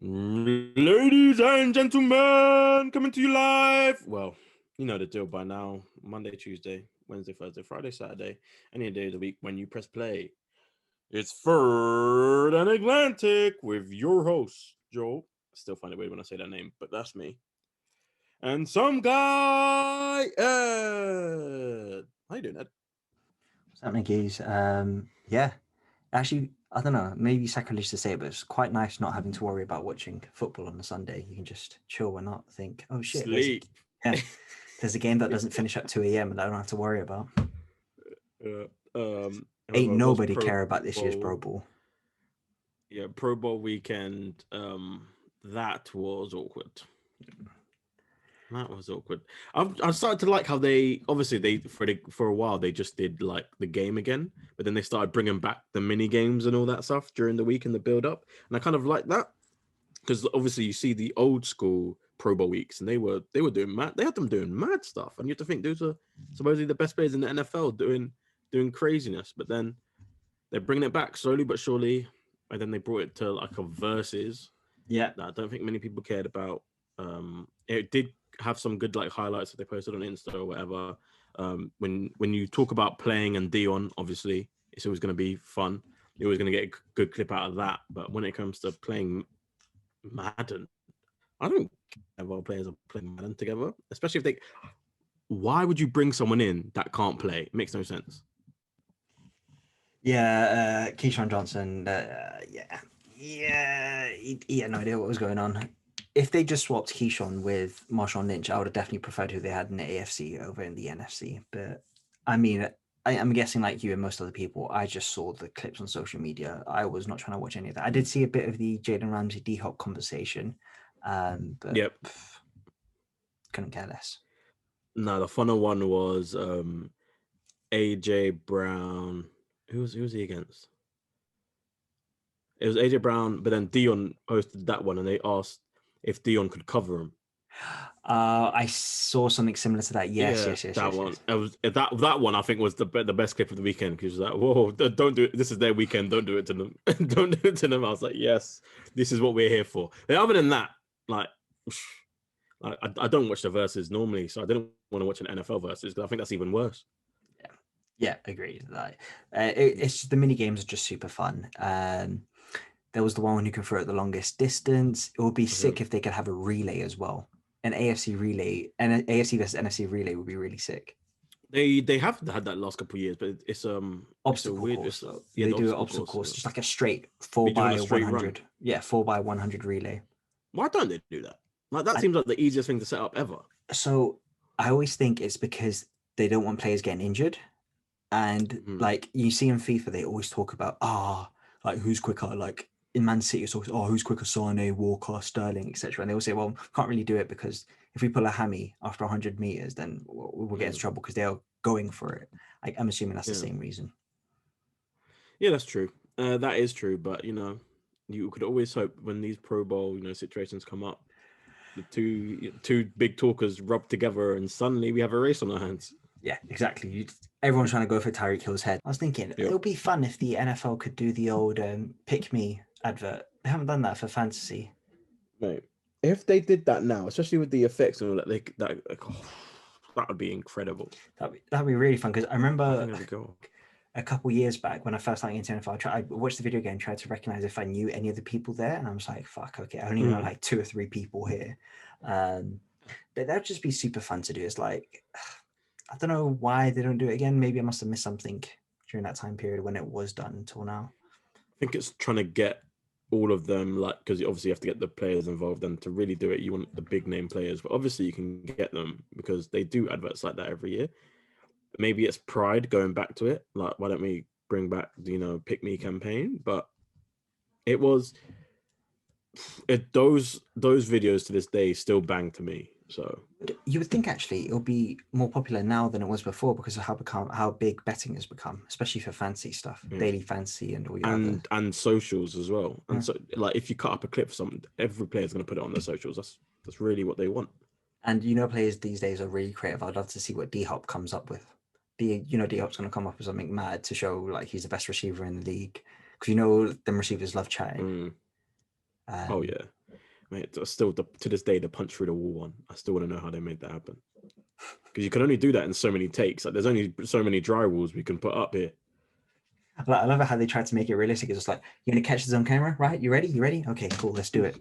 Ladies and gentlemen, coming to you live. Well, you know the deal by now. Monday, Tuesday, Wednesday, Thursday, Friday, Saturday, any day of the week when you press play. It's Third and Atlantic with your host, Joel. I still find it weird when I say that name, but that's me. And some guy, Ed. How you doing, Ed? What's happening, Keys? Yeah, actually, I don't know, maybe sacrilege to say it, but it's quite nice not having to worry about watching football on a Sunday. You can just chill and not think, oh shit, Sleep. yeah, there's a game that doesn't finish at 2 a.m. and I don't have to worry about. Ain't However, it was nobody Pro care about this year's Pro Bowl. Bowl. Yeah, Pro Bowl weekend. That was awkward. That was awkward. I started to like how they obviously for a while they just did like the game again, but then they started bringing back the mini games and all that stuff during the week and the build up, and I kind of like that because obviously you see the old school Pro Bowl weeks and they were doing mad. They had them doing mad stuff, and you have to think those are supposedly the best players in the NFL doing craziness, but then they're bringing it back slowly but surely, and then they brought it to like a versus. Yeah, That I don't think many people cared about. It did have some good like highlights that they posted on Insta or whatever. When you talk about playing and Dion, obviously it's always going to be fun. You're always going to get a good clip out of that. But when it comes to playing Madden, I don't care about players are playing Madden together, especially if they. Why would you bring someone in that can't play? It makes no sense. yeah, Keyshawn Johnson, he had no idea what was going on. If they just swapped Keyshawn with Marshawn Lynch, I would have definitely preferred who they had in the AFC over in the NFC. But I mean, I'm guessing like you and most other people, I just saw the clips on social media. I was not trying to watch any of that. I did see a bit of the Jalen Ramsey D-Hop conversation, but Yep. couldn't care less. No, the funner one was AJ Brown. Who was he against? It was AJ Brown, but then Dion hosted that one, and they asked if Dion could cover him. I saw something similar to that. Yes. That one. It was that one. I think was the best clip of the weekend because like, whoa, don't do it. This is their weekend. Don't do it to them. Don't do it to them. I was like, yes, this is what we're here for. And other than that, like, I don't watch the verses normally, so I didn't want to watch an NFL versus because I think that's even worse. Yeah, agreed. Like, it's the mini games are just super fun. There was the one who can throw it the longest distance. It would be sick if they could have a relay as well. An AFC relay and an AFC versus NFC relay would be really sick. They have had that last couple of years, but it's Obstacle weird, course. yeah, They the do an obstacle course, just like a straight 4x100. Yeah, 4x100 relay. Why don't they do that? Like that seems like the easiest thing to set up ever. So I always think it's because they don't want players getting injured. And like you see in FIFA, they always talk about like who's quicker. Like in Man City, it's always who's quicker, Sane, Walker, Sterling, etc. And they will say, well, can't really do it because if we pull a hammy after 100 meters, then we'll get into trouble because they are going for it. I'm assuming that's the same reason. Yeah, that's true. That is true. But you could always hope when these Pro Bowl situations come up, the two big talkers rub together, and suddenly we have a race on our hands. Yeah, exactly. Everyone's trying to go for Tyreek Hill's head. I was thinking it would be fun if the NFL could do the old "pick me" advert. They haven't done that for fantasy. Mate, if they did that now, especially with the effects and all that, that would be incredible. That'd be really fun because I remember a couple years back when I first started into NFL, I watched the video game, tried to recognize if I knew any of the people there, and I was like, "Fuck, okay, I only know like 2 or 3 people here." But that'd just be super fun to do. It's like, I don't know why they don't do it again. Maybe I must have missed something during that time period when it was done until now. I think it's trying to get all of them, like, because obviously you have to get the players involved, and to really do it, you want the big name players. But obviously you can get them because they do adverts like that every year. Maybe it's pride going back to it. Like, why don't we bring back Pick Me campaign? But it was those videos to this day still bang to me. So you would think actually it'll be more popular now than it was before because of how big betting has become, especially for fantasy stuff, daily fantasy and all your and socials as well. And so, like, if you cut up a clip for something, every player's going to put it on their socials. That's really what they want. And players these days are really creative. I'd love to see what D-Hop comes up with. D-Hop's going to come up with something mad to show like he's the best receiver in the league because them receivers love chatting. Oh yeah. Mate, still to this day, the punch through the wall one. I still want to know how they made that happen. Because you can only do that in so many takes. Like, there's only so many dry walls we can put up here. I love how they tried to make it realistic. It's just like, you're gonna catch this on camera, right? You ready? You ready? Okay, cool. Let's do it.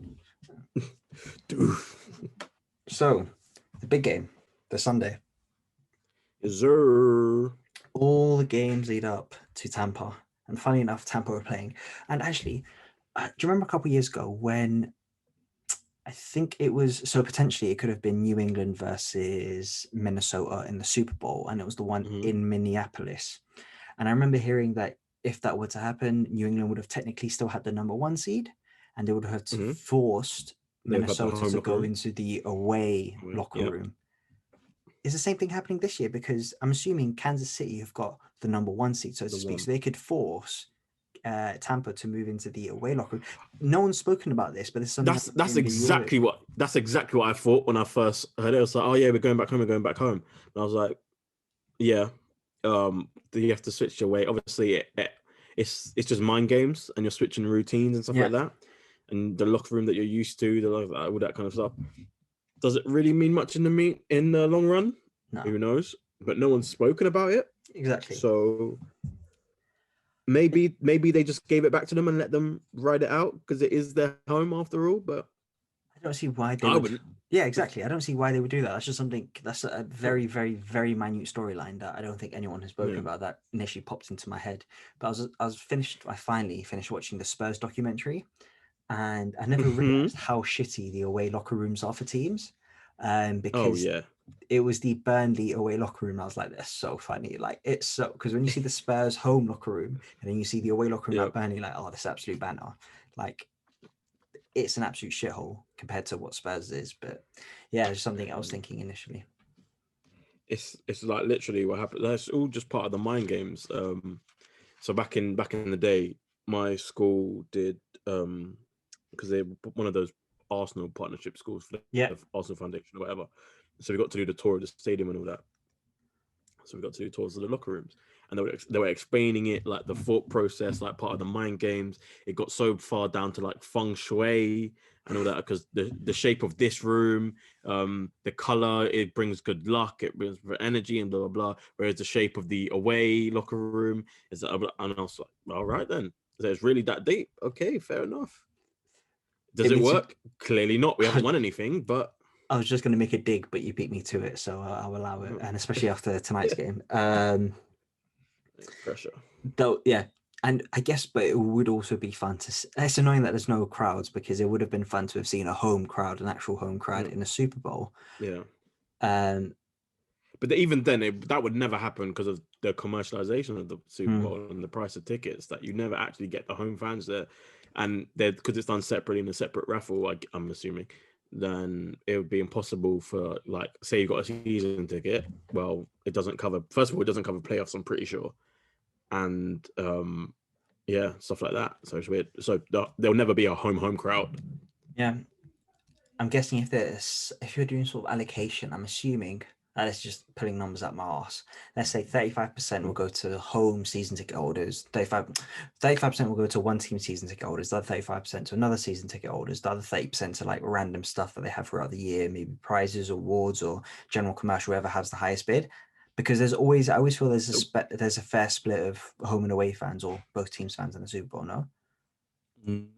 So, the big game, the Sunday. Yes, sir. All the games lead up to Tampa, and funny enough, Tampa were playing. And actually, do you remember a couple of years ago when I think it was so potentially it could have been New England versus Minnesota in the Super Bowl, and it was the one in Minneapolis. And I remember hearing that if that were to happen, New England would have technically still had the number 1 seed, and they would have forced Minnesota to go into the away locker room. Is the same thing happening this year? Because I'm assuming Kansas City have got the number 1 seed, so to speak, so they could force Tampa to move into the away locker room. No one's spoken about this, but it's something that's exactly what I thought when I first heard it. I was like, oh yeah, we're going back home. And I was like, yeah, do you have to switch your way? Obviously, it's just mind games, and you're switching routines and stuff like that, and the locker room that you're used to, all that kind of stuff. Does it really mean much in the long run? No. Who knows? But no one's spoken about it. Exactly. So maybe they just gave it back to them and let them ride it out because it is their home after all. But I don't see why they would. Yeah, exactly. I don't see why they would do that. That's just something that's a very, very, very minute storyline that I don't think anyone has spoken about. That initially popped into my head. But I finally finished watching the Spurs documentary, and I never realized how shitty the away locker rooms are for teams. Because it was the Burnley away locker room. I was like, that's so funny. Like, it's so, because when you see the Spurs home locker room and then you see the away locker room at Burnley, like, oh, this absolute banter. Like, it's an absolute shithole compared to what Spurs is. But yeah, there's something I was thinking initially. It's like literally what happened. That's all just part of the mind games. So back in the day, my school did because they were one of those Arsenal partnership schools for the Arsenal Foundation or whatever. So we got to do the tour of the stadium and all that. So we got to do tours of the locker rooms, and they were explaining it, like the thought process, like part of the mind games. It got so far down to like feng shui and all that, because the shape of this room, the color, it brings good luck, it brings energy and blah blah blah. Whereas the shape of the away locker room is, and I was like, all right then, so it's really that deep. Okay, fair enough. Does it work? Clearly not. We haven't won anything, but I was just going to make a dig, but you beat me to it, so I'll allow it. And especially after tonight's game. Pressure. Though, yeah. And I guess, but it would also be fun to. It's annoying that there's no crowds, because it would have been fun to have seen a home crowd, an actual home crowd in a Super Bowl. Yeah. But even then, that would never happen because of the commercialization of the Super Bowl and the price of tickets. That you never actually get the home fans there, and because it's done separately in a separate raffle. I'm assuming. Then it would be impossible for, like, say you got a season ticket. Well, it doesn't cover. First of all, it doesn't cover playoffs, I'm pretty sure, and stuff like that. So it's weird. So there'll never be a home crowd. Yeah, I'm guessing if you're doing sort of allocation, I'm assuming. That's just pulling numbers out my arse. Let's say 35% will go to home season ticket holders. 35% will go to one team season ticket holders. The other 35% to another season ticket holders. The other 30% to like random stuff that they have throughout the year, maybe prizes, awards, or general commercial, whoever has the highest bid. Because I always feel there's a fair split of home and away fans, or both teams fans in the Super Bowl. No.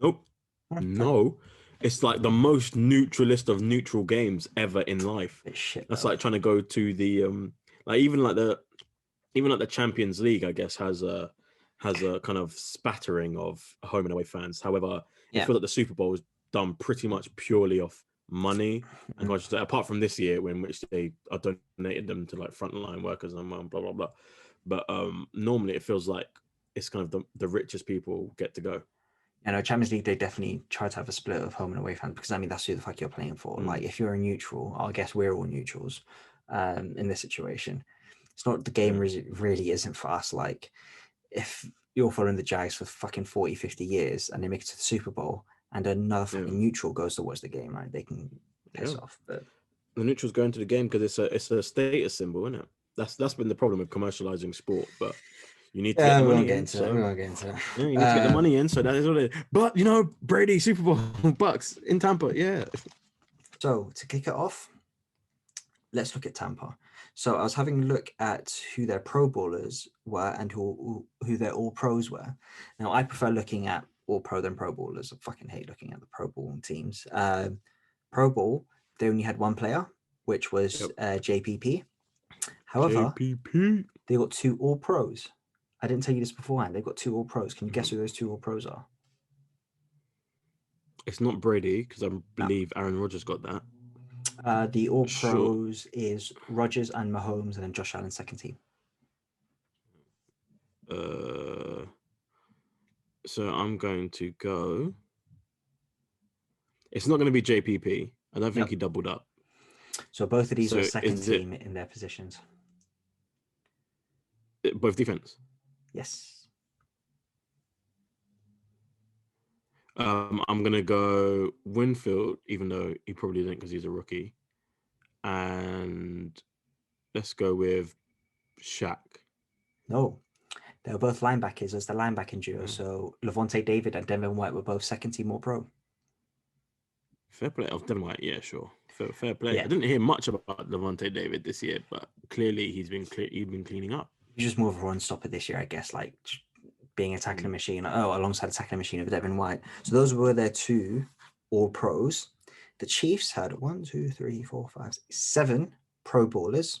Nope. No. It's like the most neutralist of neutral games ever in life. That's like trying to go to the even the Champions League, I guess, has a kind of spattering of home and away fans. However, I feel that the Super Bowl is done pretty much purely off money, and apart from this year, in which they are donated them to like frontline workers and blah blah blah. But normally it feels like it's kind of the richest people get to go. Champions League, they definitely try to have a split of home and away fans, because I mean, that's who the fuck you're playing for. Like, if you're a neutral, I guess we're all neutrals in this situation. It's not, the game really isn't for us. Like, if you're following the Jags for fucking 40, 50 years and they make it to the Super Bowl and another fucking neutral goes to watch the game, right? They can piss off. But the neutrals go into the game because it's a status symbol, isn't it? That's been the problem with commercializing sport. But You need to get the we won't money get in. into So it. We won't get into it. yeah, you need to get the money in. So that is what it is. But Brady, Super Bowl, Bucks in Tampa. Yeah. So to kick it off, let's look at Tampa. So I was having a look at who their Pro Bowlers were and who their All Pros were. Now I prefer looking at All Pro than Pro Bowlers. I fucking hate looking at the Pro Bowl teams. Pro Bowl, they only had one player, which was JPP. However, JPP. they got 2 All Pros. I didn't tell you this beforehand. They've got 2 All Pros. Can you guess who those 2 All Pros are? It's not Brady because I No. believe Aaron Rodgers got that. The All Sure. Pros is Rodgers and Mahomes, and then Josh Allen's second team. So I'm going to go. It's not going to be JPP. I don't think he doubled up. So both of these So are second is it- team in their positions. Both defense. Yes. I'm gonna go Winfield, even though he probably didn't because he's a rookie. And let's go with Shaq. No. They were both linebackers as the linebacking duo. Mm. So Levante David and Devin White were both second team All Pro. Fair play. Oh, Devin White, yeah, sure. Fair play. Yeah. I didn't hear much about Levante David this year, but clearly he's been cleaning up. He's just more of a run stopper this year, I guess, like being a tackling machine. Alongside a tackling machine of Devin White. So those were their 2 All Pros. The Chiefs had 1, 2, 3, 4, 5, 6, 7 Pro Bowlers.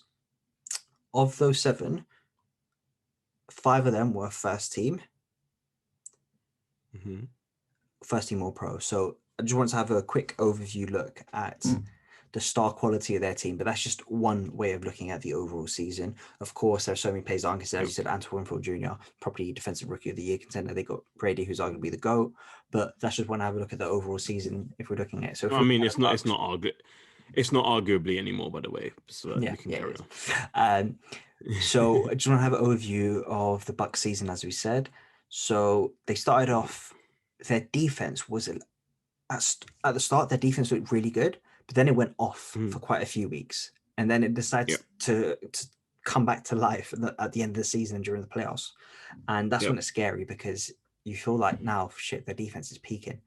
Of those 7, 5 of them were first team All Pro. So I just want to have a quick overview look at the star quality of their team, but that's just one way of looking at the overall season. Of course, there's so many players that aren't considered. As you said, Antoine Winfield Jr., probably Defensive Rookie of the Year contender. They got Brady, who's arguably the GOAT, but that's just one to have a look at the overall season if we're looking at it. So I mean, it's not arguably anymore, by the way. So we can carry on. So I just want to have an overview of the Bucs season, as we said. So they started off, their defense was at the start, their defense looked really good, but then it went off for quite a few weeks, and then it decides to come back to life at the end of the season during the playoffs, and that's when it's scary because you feel like now, shit, their defense is peaking.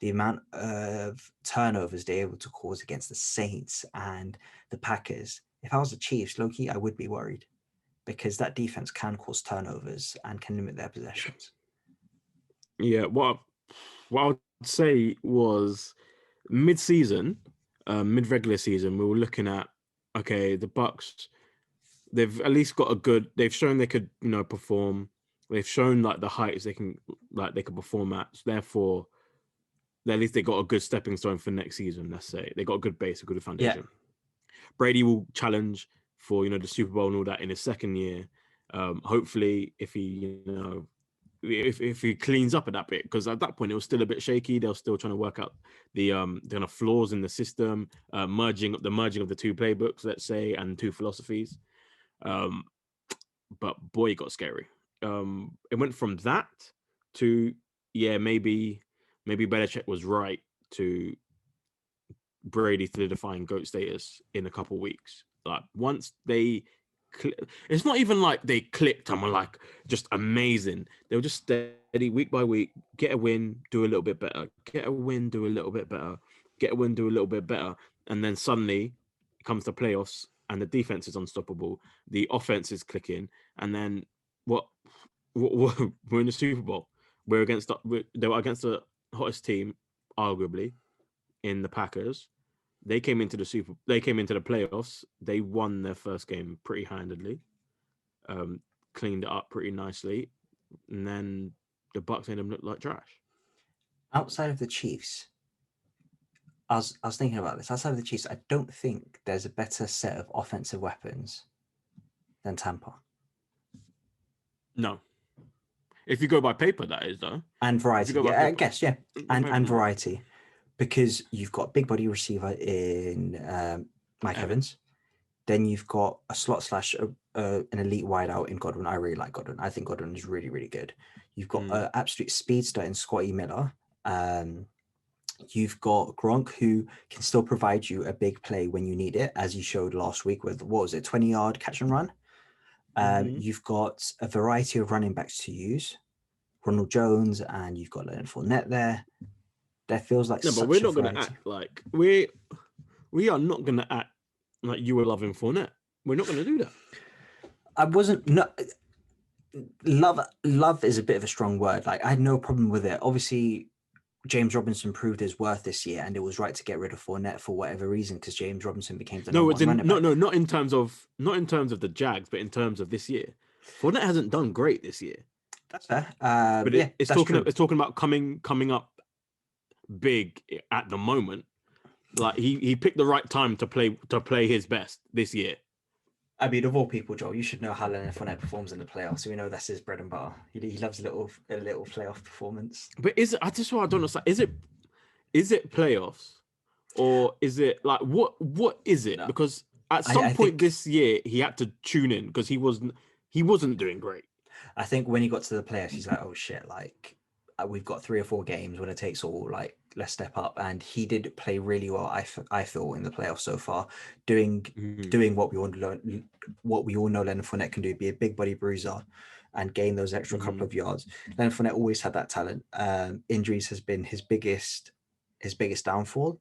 The amount of turnovers they're able to cause against the Saints and the Packers. If I was the Chiefs, low-key, I would be worried because that defense can cause turnovers and can limit their possessions. Yeah, what I would say was mid-season, mid-regular season, we were looking at, okay, the Bucs, they've at least got they've shown they could, perform. They've shown like the heights they can perform at. So therefore, at least they got a good stepping stone for next season. Let's say they got a good base, a good foundation. Yeah. Brady will challenge for the Super Bowl and all that in his second year. Hopefully, if he if he cleans up at that bit, because at that point it was still a bit shaky. They were still trying to work out the kind of flaws in the system, merging of the 2 playbooks, let's say, and 2 philosophies. But boy, it got scary. It went from that to maybe Belichick was right to Brady solidifying GOAT status in a couple weeks. Like once they, it's not even like they clicked and were like just amazing. They were just steady week by week, get a win, do a little bit better, get a win, do a little bit better, get a win, do a little bit better, and then suddenly it comes to playoffs and the defense is unstoppable, the offense is clicking, and then what we're in the Super Bowl. They were against the hottest team, arguably, in the Packers. They came into the playoffs. They won their first game pretty handedly, cleaned it up pretty nicely, and then the Bucs made them look like trash. Outside of the Chiefs, I was thinking about this. Outside of the Chiefs, I don't think there's a better set of offensive weapons than Tampa. No. If you go by paper, that is, though. And variety. Yeah, I guess, yeah. And variety. Because you've got a big body receiver in Mike Evans. Then you've got a slot slash an elite wideout in Godwin. I really like Godwin. I think Godwin is really, really good. You've got an absolute speedster in Scotty Miller. You've got Gronk, who can still provide you a big play when you need it, as you showed last week with, 20-yard catch and run? You've got a variety of running backs to use. Ronald Jones, and you've got Leonard Fournette there. There feels like No, but we're not going to act like we are not going to act like you were loving Fournette. We're not going to do that. I wasn't love is a bit of a strong word. Like, I had no problem with it. Obviously, James Robinson proved his worth this year, and it was right to get rid of Fournette for whatever reason, because James Robinson became the number one running back. No, not in terms of the Jags, but in terms of this year. Fournette hasn't done great this year. That's fair. But it's talking about coming up big at the moment. Like, he picked the right time to play his best this year. I mean, of all people, Joel, you should know how Leonard Fournette performs in the playoffs. So we know that's his bread and butter. He loves a little playoff performance. But I don't understand. Is it playoffs, or is it like what is it? No. Because at some point this year he had to tune in because he wasn't doing great. I think when he got to the playoffs, he's like, oh shit, like we've got 3 or 4 games when it takes all, like, let's step up. And he did play really well, I feel, in the playoffs so far, doing what we all know Leonard Fournette can do, be a big body bruiser and gain those extra couple of yards. Leonard Fournette always had that talent. Injuries has been his biggest downfall.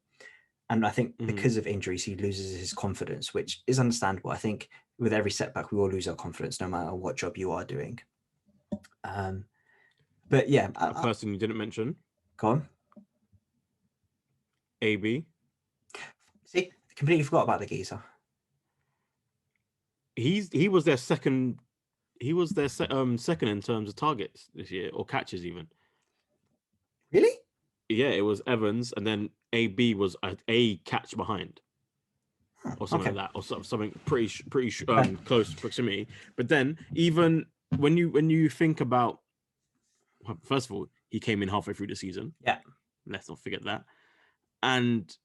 And I think because of injuries, he loses his confidence, which is understandable. I think with every setback, we all lose our confidence, no matter what job you are doing. But yeah, a person you didn't mention. Go on. AB. See, completely forgot about the geezer. He was their second. He was their second in terms of targets this year, or catches even. Really? Yeah, it was Evans, and then AB was a catch behind, or something like that, or something pretty close proximity. But then, even when you think about, first of all, he came in halfway through the season. Yeah, let's not forget that. And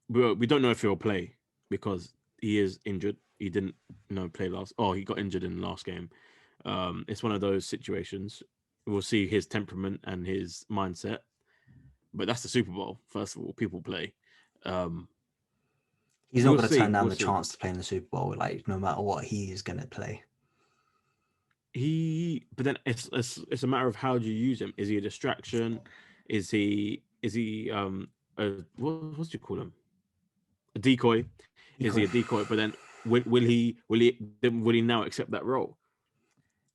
we don't know if he'll play because he is injured. He didn't play last. Oh, he got injured in the last game. It's one of those situations. We'll see his temperament and his mindset. But that's the Super Bowl. First of all, people play. He's not going to turn down the chance to play in the Super Bowl. Like, no matter what, he is going to play. But then it's a matter of how do you use him. Is he a distraction? Is he what do you call him? A decoy? Is he a decoy? But then will he now accept that role?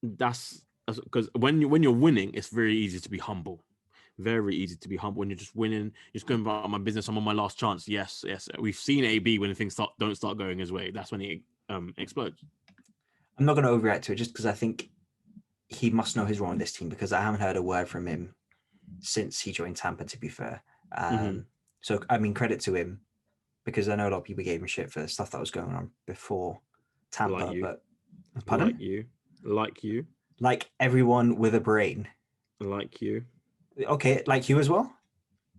That's because when you're winning, it's very easy to be humble. Very easy to be humble when you're just winning. You're just going about my business. I'm on my last chance. Yes. We've seen AB when things don't start going his way. That's when he explodes. I'm not going to overreact to it just because I think he must know his role in this team, because I haven't heard a word from him since he joined Tampa, to be fair. So, I mean, credit to him, because I know a lot of people gave him shit for stuff that was going on before Tampa. But pardon? Like you. Like everyone with a brain. Like you. Okay, like you as well?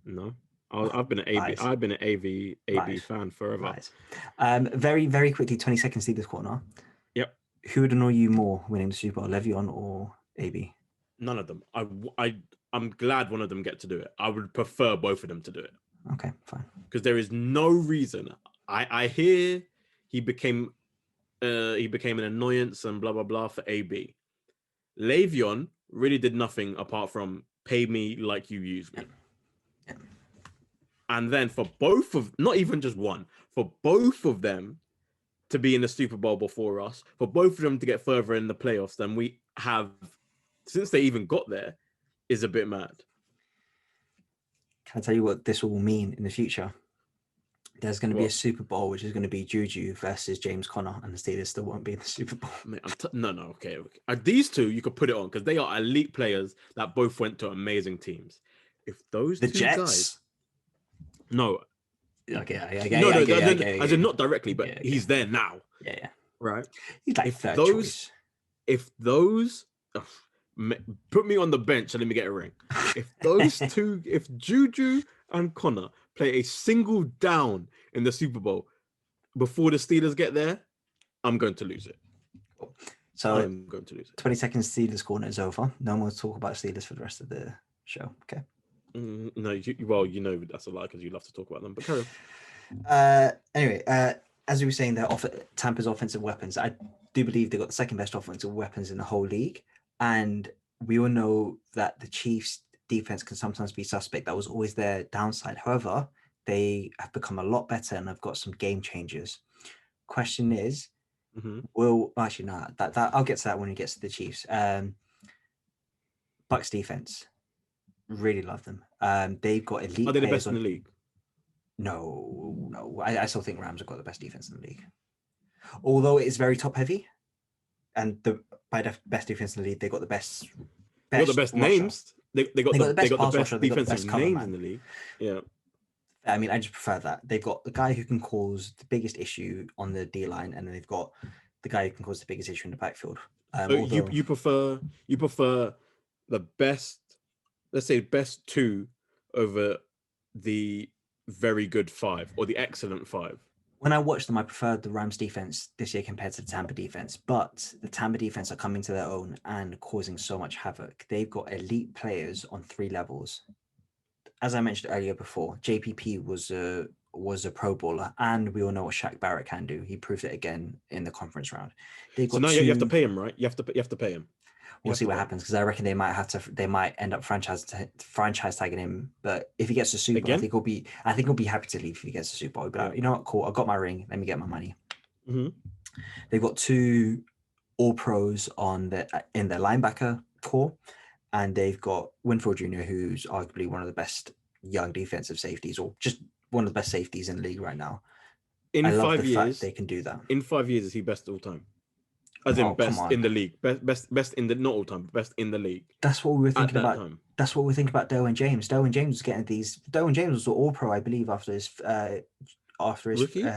No. I've been an AB. Lies. I've been an AB Lies. fan forever. Lies. Very, very quickly, 20 seconds to this corner. Yep. Who would annoy you more winning the Super Bowl, Le'Veon or AB? None of them. I'm glad one of them get to do it. I would prefer both of them to do it. Okay, fine. Because there is no reason. I hear he became an annoyance and blah blah blah for AB. Le'Veon really did nothing apart from pay me like you use me. Yeah. And then for both of, not even just one, for both of them to be in the Super Bowl before us, for both of them to get further in the playoffs than we have since they even got there, is a bit mad. Can I tell you what this will mean in the future? There's going to be a Super Bowl, which is going to be Juju versus James Conner, and the Steelers still won't be in the Super Bowl. Mate, okay. These two, you could put it on because they are elite players that both went to amazing teams. If those the two Jets? Guys, no, okay, as in not directly, but he's there now. Yeah, right. He's like third choice. If those, put me on the bench and let me get a ring. If those two, if Juju and Conner play a single down in the Super Bowl before the Steelers get there, I'm going to lose it. Cool. So I'm going to lose it. 20 seconds Steelers corner is over. No more talk about Steelers for the rest of the show. Okay. No, you know that's a lie because you love to talk about them. But carry on. Anyway, as we were saying, Tampa's offensive weapons. I do believe they got the second best offensive weapons in the whole league, and we all know that the Chiefs' defense can sometimes be suspect. That was always their downside. However, they have become a lot better and have got some game changers. Question is, will actually no, that I'll get to that when we get to the Chiefs. Bucks defense, really love them. They've got elite. Are they the players best in the league? No. I still think Rams have got the best defense in the league. Although it is very top heavy, and by the best defense in the league, they got the best. They got the best names. They got the best defensive names in the league. Yeah. I mean, I just prefer that. They've got the guy who can cause the biggest issue on the D line, and then they've got the guy who can cause the biggest issue in the backfield. So you prefer the best, let's say best two over the very good five or the excellent five. When I watched them, I preferred the Rams defense this year compared to the Tampa defense, but the Tampa defense are coming to their own and causing so much havoc. They've got elite players on 3 levels. As I mentioned earlier before, JPP was a Pro Bowler, and we all know what Shaq Barrett can do. He proved it again in the conference round. So now you have to pay him, right? You have to pay him. We'll see what happens, because I reckon they might end up franchise tagging him. But if he gets the Super Bowl, I think he'll be happy to leave if he gets the Super Bowl. But you know what? Cool. I got my ring. Let me get my money. They've got 2 All Pros in their linebacker core, and they've got Winfield Jr., who's arguably one of the best young defensive safeties, or just one of the best safeties in the league right now. In 5 years, they can do that. In 5 years, is he best all time? As in best in the league, best in the not all time, best in the league. That's what we were thinking about. That's what we think about Derwin James. Derwin James was getting these. Derwin James was All Pro, I believe, after his first year.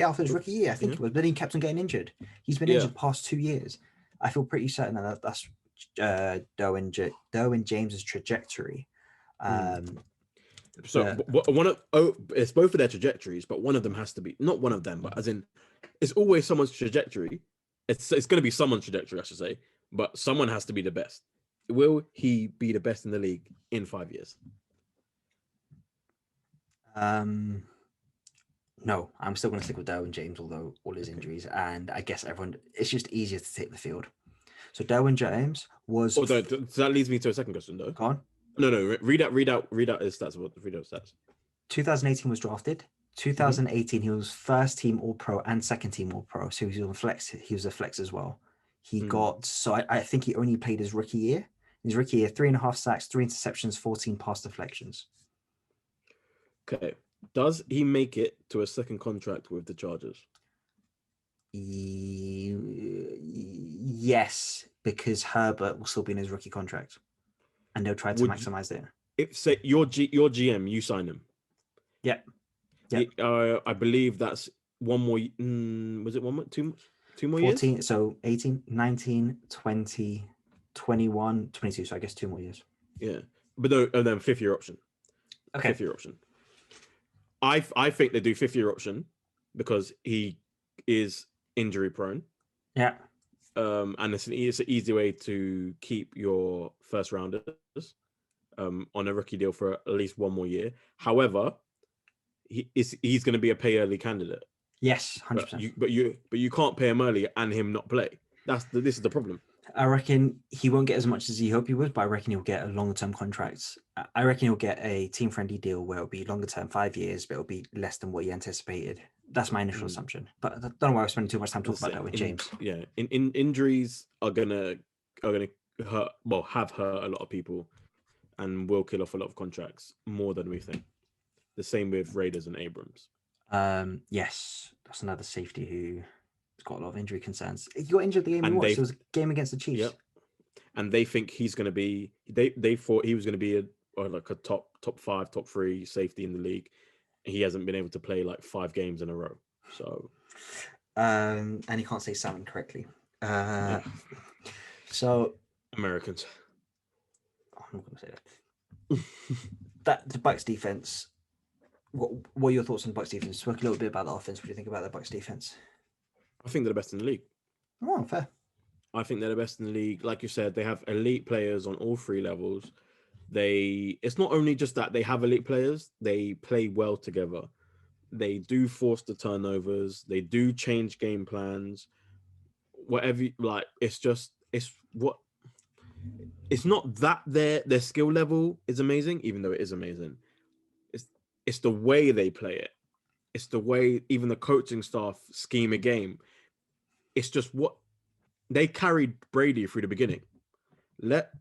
After his rookie year, I think it was. But then he kept on getting injured. He's been injured the past 2 years. I feel pretty certain that that's Derwin James's trajectory. So it's both of their trajectories, but one of them has to be not one of them, but as in, it's always someone's trajectory. It's going to be someone's trajectory, I should say, but someone has to be the best. Will he be the best in the league in 5 years? No, I'm still going to stick with Derwin James, although all his injuries, and I guess it's just easier to take the field. So Derwin James was. So that leads me to a second question, though. Go on. No. Read out his stats. Read out stats. 2018 was drafted. 2018, he was first team All Pro and second team All Pro. So he was on flex. He was a flex as well. He got, so I think he only played his rookie year. His rookie year, 3.5 sacks, 3 interceptions, 14 pass deflections. Okay. Does he make it to a second contract with the Chargers? Yes, because Herbert will still be in his rookie contract, and they'll try to maximize it. If say your GM, you sign him. Yeah. I believe that's one more. Was it one more? Two more 14, years? So 18, 19, 20, 21, 22. So I guess 2 more years. Yeah, but no, and then 5th year option. Okay. 5th year option. I think they do 5th year option because he is injury prone. Yeah. And it's an easy way to keep your first rounders on a rookie deal for at least 1 more year. However, he's going to be a pay early candidate. Yes, 100%. But you can't pay him early and him not play. This is the problem. I reckon he won't get as much as he hoped he would, but I reckon he'll get a longer term contract. I reckon he'll get a team friendly deal where it'll be longer term, 5 years, but it'll be less than what he anticipated. That's my initial assumption. But I don't know why I'm spending too much time talking about that with James. Yeah, in injuries are gonna hurt. Well, have hurt a lot of people, and will kill off a lot of contracts more than we think. The same with Raiders and Abrams. Yes, that's another safety who's got a lot of injury concerns. He got injured the game he watched. It was a game against the Chiefs. Yep. And they think he's going to be. They thought he was going to be a top 5, top 3 safety in the league. He hasn't been able to play like 5 games in a row. So, and he can't say salmon correctly. So Americans. I'm not going to say that. The Bucks defense. What are your thoughts on the Bucks defense? Talk a little bit about the offense. What do you think about the Bucks defense? I think they're the best in the league. Oh, fair. I think they're the best in the league. Like you said, they have elite players on all 3 levels. It's not only just that they have elite players, they play well together. They do force the turnovers. They do change game plans. Whatever, like, it's not that their skill level is amazing, even though it is amazing. It's it's the way they play it. It's the way even the coaching staff scheme a game. It's just what they carried Brady through the beginning. Let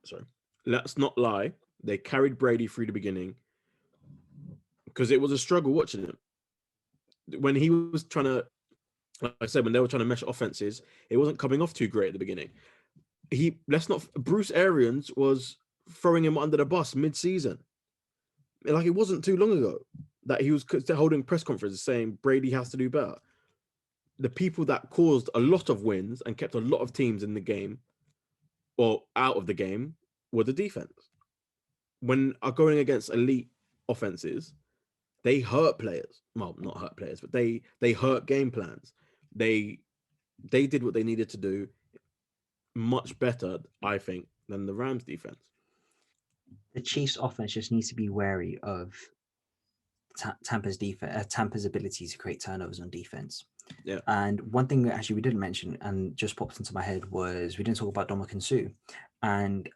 sorry, let's not lie. They carried Brady through the beginning because it was a struggle watching him when he was trying to. Like I said, when they were trying to mesh offenses, it wasn't coming off too great at the beginning. Bruce Arians was throwing him under the bus mid-season. Like, it wasn't too long ago that he was holding press conferences saying Brady has to do better. The people that caused a lot of wins and kept a lot of teams in the game or out of the game were the defense. When are going against elite offenses, they hurt players. Well, not hurt players, but they hurt game plans. They did what they needed to do much better, I think, than the Rams defense. The Chiefs offense just needs to be wary of Tampa's defense, Tampa's ability to create turnovers on defense. Yeah. And one thing that actually we didn't mention and just popped into my head was we didn't talk about Dominican Sue. And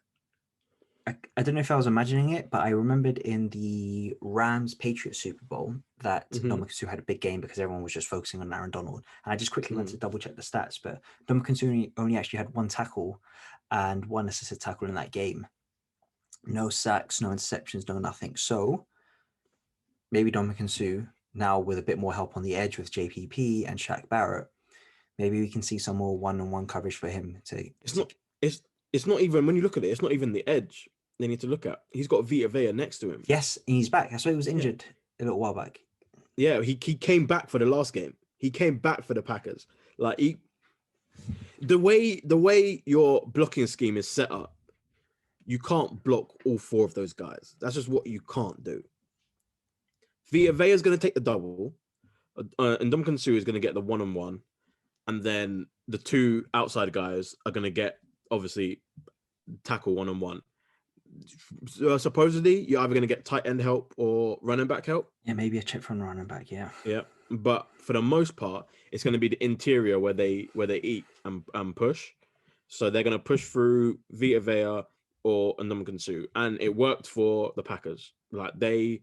I don't know if I was imagining it, but I remembered in the Rams Patriots Super Bowl that Dominican Sue had a big game because everyone was just focusing on Aaron Donald. And I just quickly went to double check the stats, but Dominican Sue only actually had 1 tackle and 1 assisted tackle in that game. No sacks, no interceptions, no nothing. So maybe Dominican Sue, now with a bit more help on the edge with JPP and Shaq Barrett, maybe we can see some more one-on-one coverage for him to. It's not even, when you look at it, it's not even the edge they need to look at. He's got Vita Vea next to him. Yes, and he's back. That's why he was injured a little while back. Yeah, he came back for the last game. He came back for the Packers. Like, the way your blocking scheme is set up, you can't block all 4 of those guys. That's just what you can't do. Vita Vea is going to take the double, and Dominican Sue is going to get the one-on-one, and then the 2 outside guys are going to get, obviously, tackle one-on-one. Supposedly, you're either going to get tight end help or running back help. Yeah, maybe a chip from the running back. Yeah. Yeah, but for the most part, it's going to be the interior where they eat and push. So they're going to push through Vita Vea or Dominican Sue, and it worked for the Packers. Like, they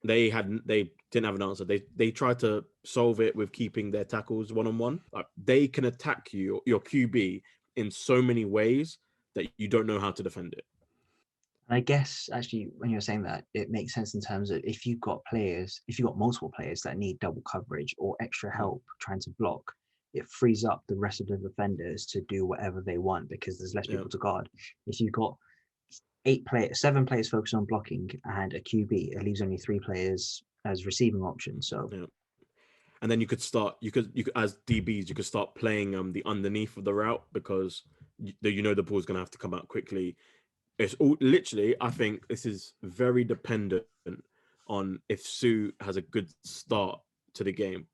didn't have an answer. They tried to solve it with keeping their tackles one-on-one. Like, they can attack your QB in so many ways that you don't know how to defend it. I guess actually when you're saying that, it makes sense in terms of if you've got multiple players that need double coverage or extra help trying to block, it frees up the rest of the defenders to do whatever they want because there's less people to guard. If you've got 7 players focused on blocking and a QB, it leaves only 3 players as receiving options. So and then you could as DBs, you could start playing the underneath of the route because the ball's going to have to come out quickly. It's all literally, I think this is very dependent on if Sue has a good start to the game.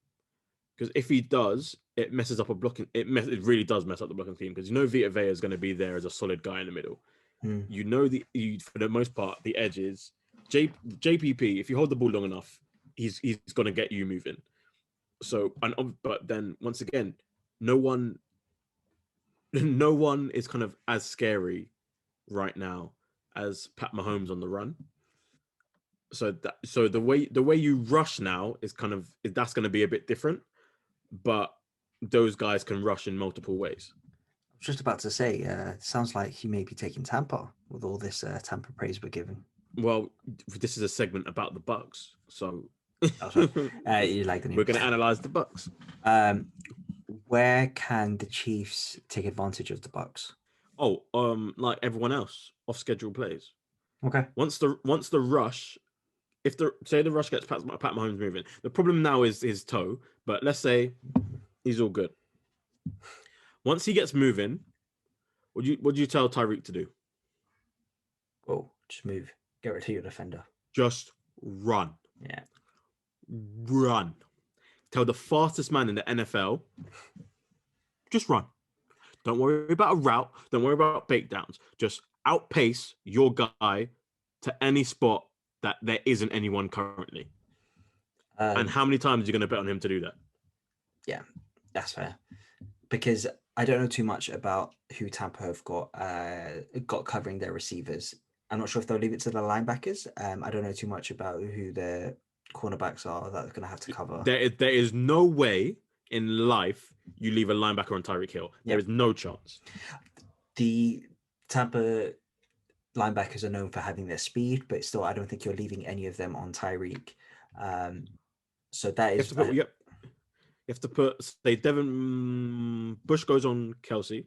Because if he does, it messes up a blocking. It really does mess up the blocking team because Vita Vea is going to be there as a solid guy in the middle. For the most part, the edges. JPP, if you hold the ball long enough, he's going to get you moving. So, but then once again, no one is kind of as scary right now as Pat Mahomes on the run. So the way you rush now is that's going to be a bit different, but those guys can rush in multiple ways. I was just about to say, sounds like he may be taking Tampa with all this Tampa praise we're giving. Well, this is a segment about the Bucs, so you like the we're going to analyze the Bucs. Where can the Chiefs take advantage of the Bucs? Oh, like everyone else, off schedule plays. Okay. Once the rush, say the rush gets Pat Mahomes moving, the problem now is his toe. But let's say he's all good. Once he gets moving, what do you tell Tyreek to do? Oh, just move. Get rid of your defender. Just run. Yeah. Run. Tell the fastest man in the NFL, just run. Don't worry about a route. Don't worry about breakdowns. Just outpace your guy to any spot that there isn't anyone currently. And how many times are you going to bet on him to do that? Yeah, that's fair. Because I don't know too much about who Tampa have got covering their receivers. I'm not sure if they'll leave it to the linebackers. I don't know too much about who their cornerbacks are that they're going to have to cover. There is no way in life you leave a linebacker on Tyreek Hill. There is no chance. The Tampa linebackers are known for having their speed, but still, I don't think you're leaving any of them on Tyreek. So that is... You have to put, say, Devin Bush goes on Kelsey.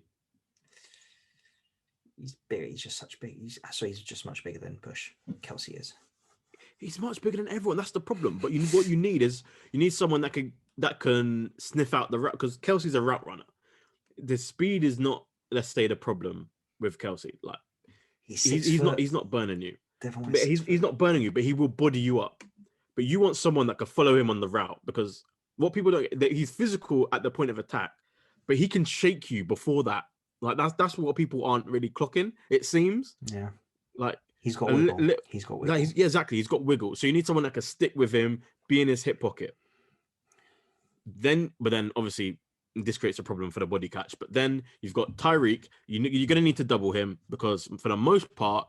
He's big. He's just such big. He's just much bigger than Bush. Kelsey is. He's much bigger than everyone. That's the problem. But what you need is someone that can sniff out the route, because Kelsey's a route runner. The speed is not, let's say, the problem with Kelsey. Like he's not burning you. But he's not burning you, but he will body you up. But you want someone that can follow him on the route, because what people don't, he's physical at the point of attack, but he can shake you before that. Like that's what people aren't really clocking, it seems. Yeah. Like he's got wiggle. He's got wiggle. Yeah, exactly. He's got wiggle. So you need someone that can stick with him, be in his hip pocket. But then obviously this creates a problem for the body catch. But then you've got Tyreek. You're going to need to double him, because for the most part,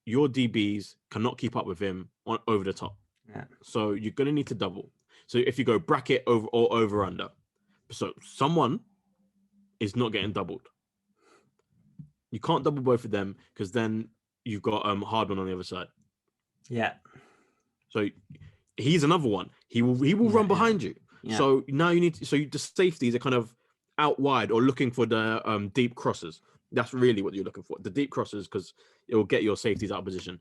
your DBs cannot keep up with him over the top. Yeah. So you're going to need to double. So if you go bracket over or over under, so someone is not getting doubled. You can't double both of them, because then you've got Hardman on the other side. Yeah. So he's another one. He will run behind you. Yeah. So now you need the safeties are kind of out wide or looking for the deep crosses. That's really what you're looking for. The deep crosses, because it will get your safeties out of position.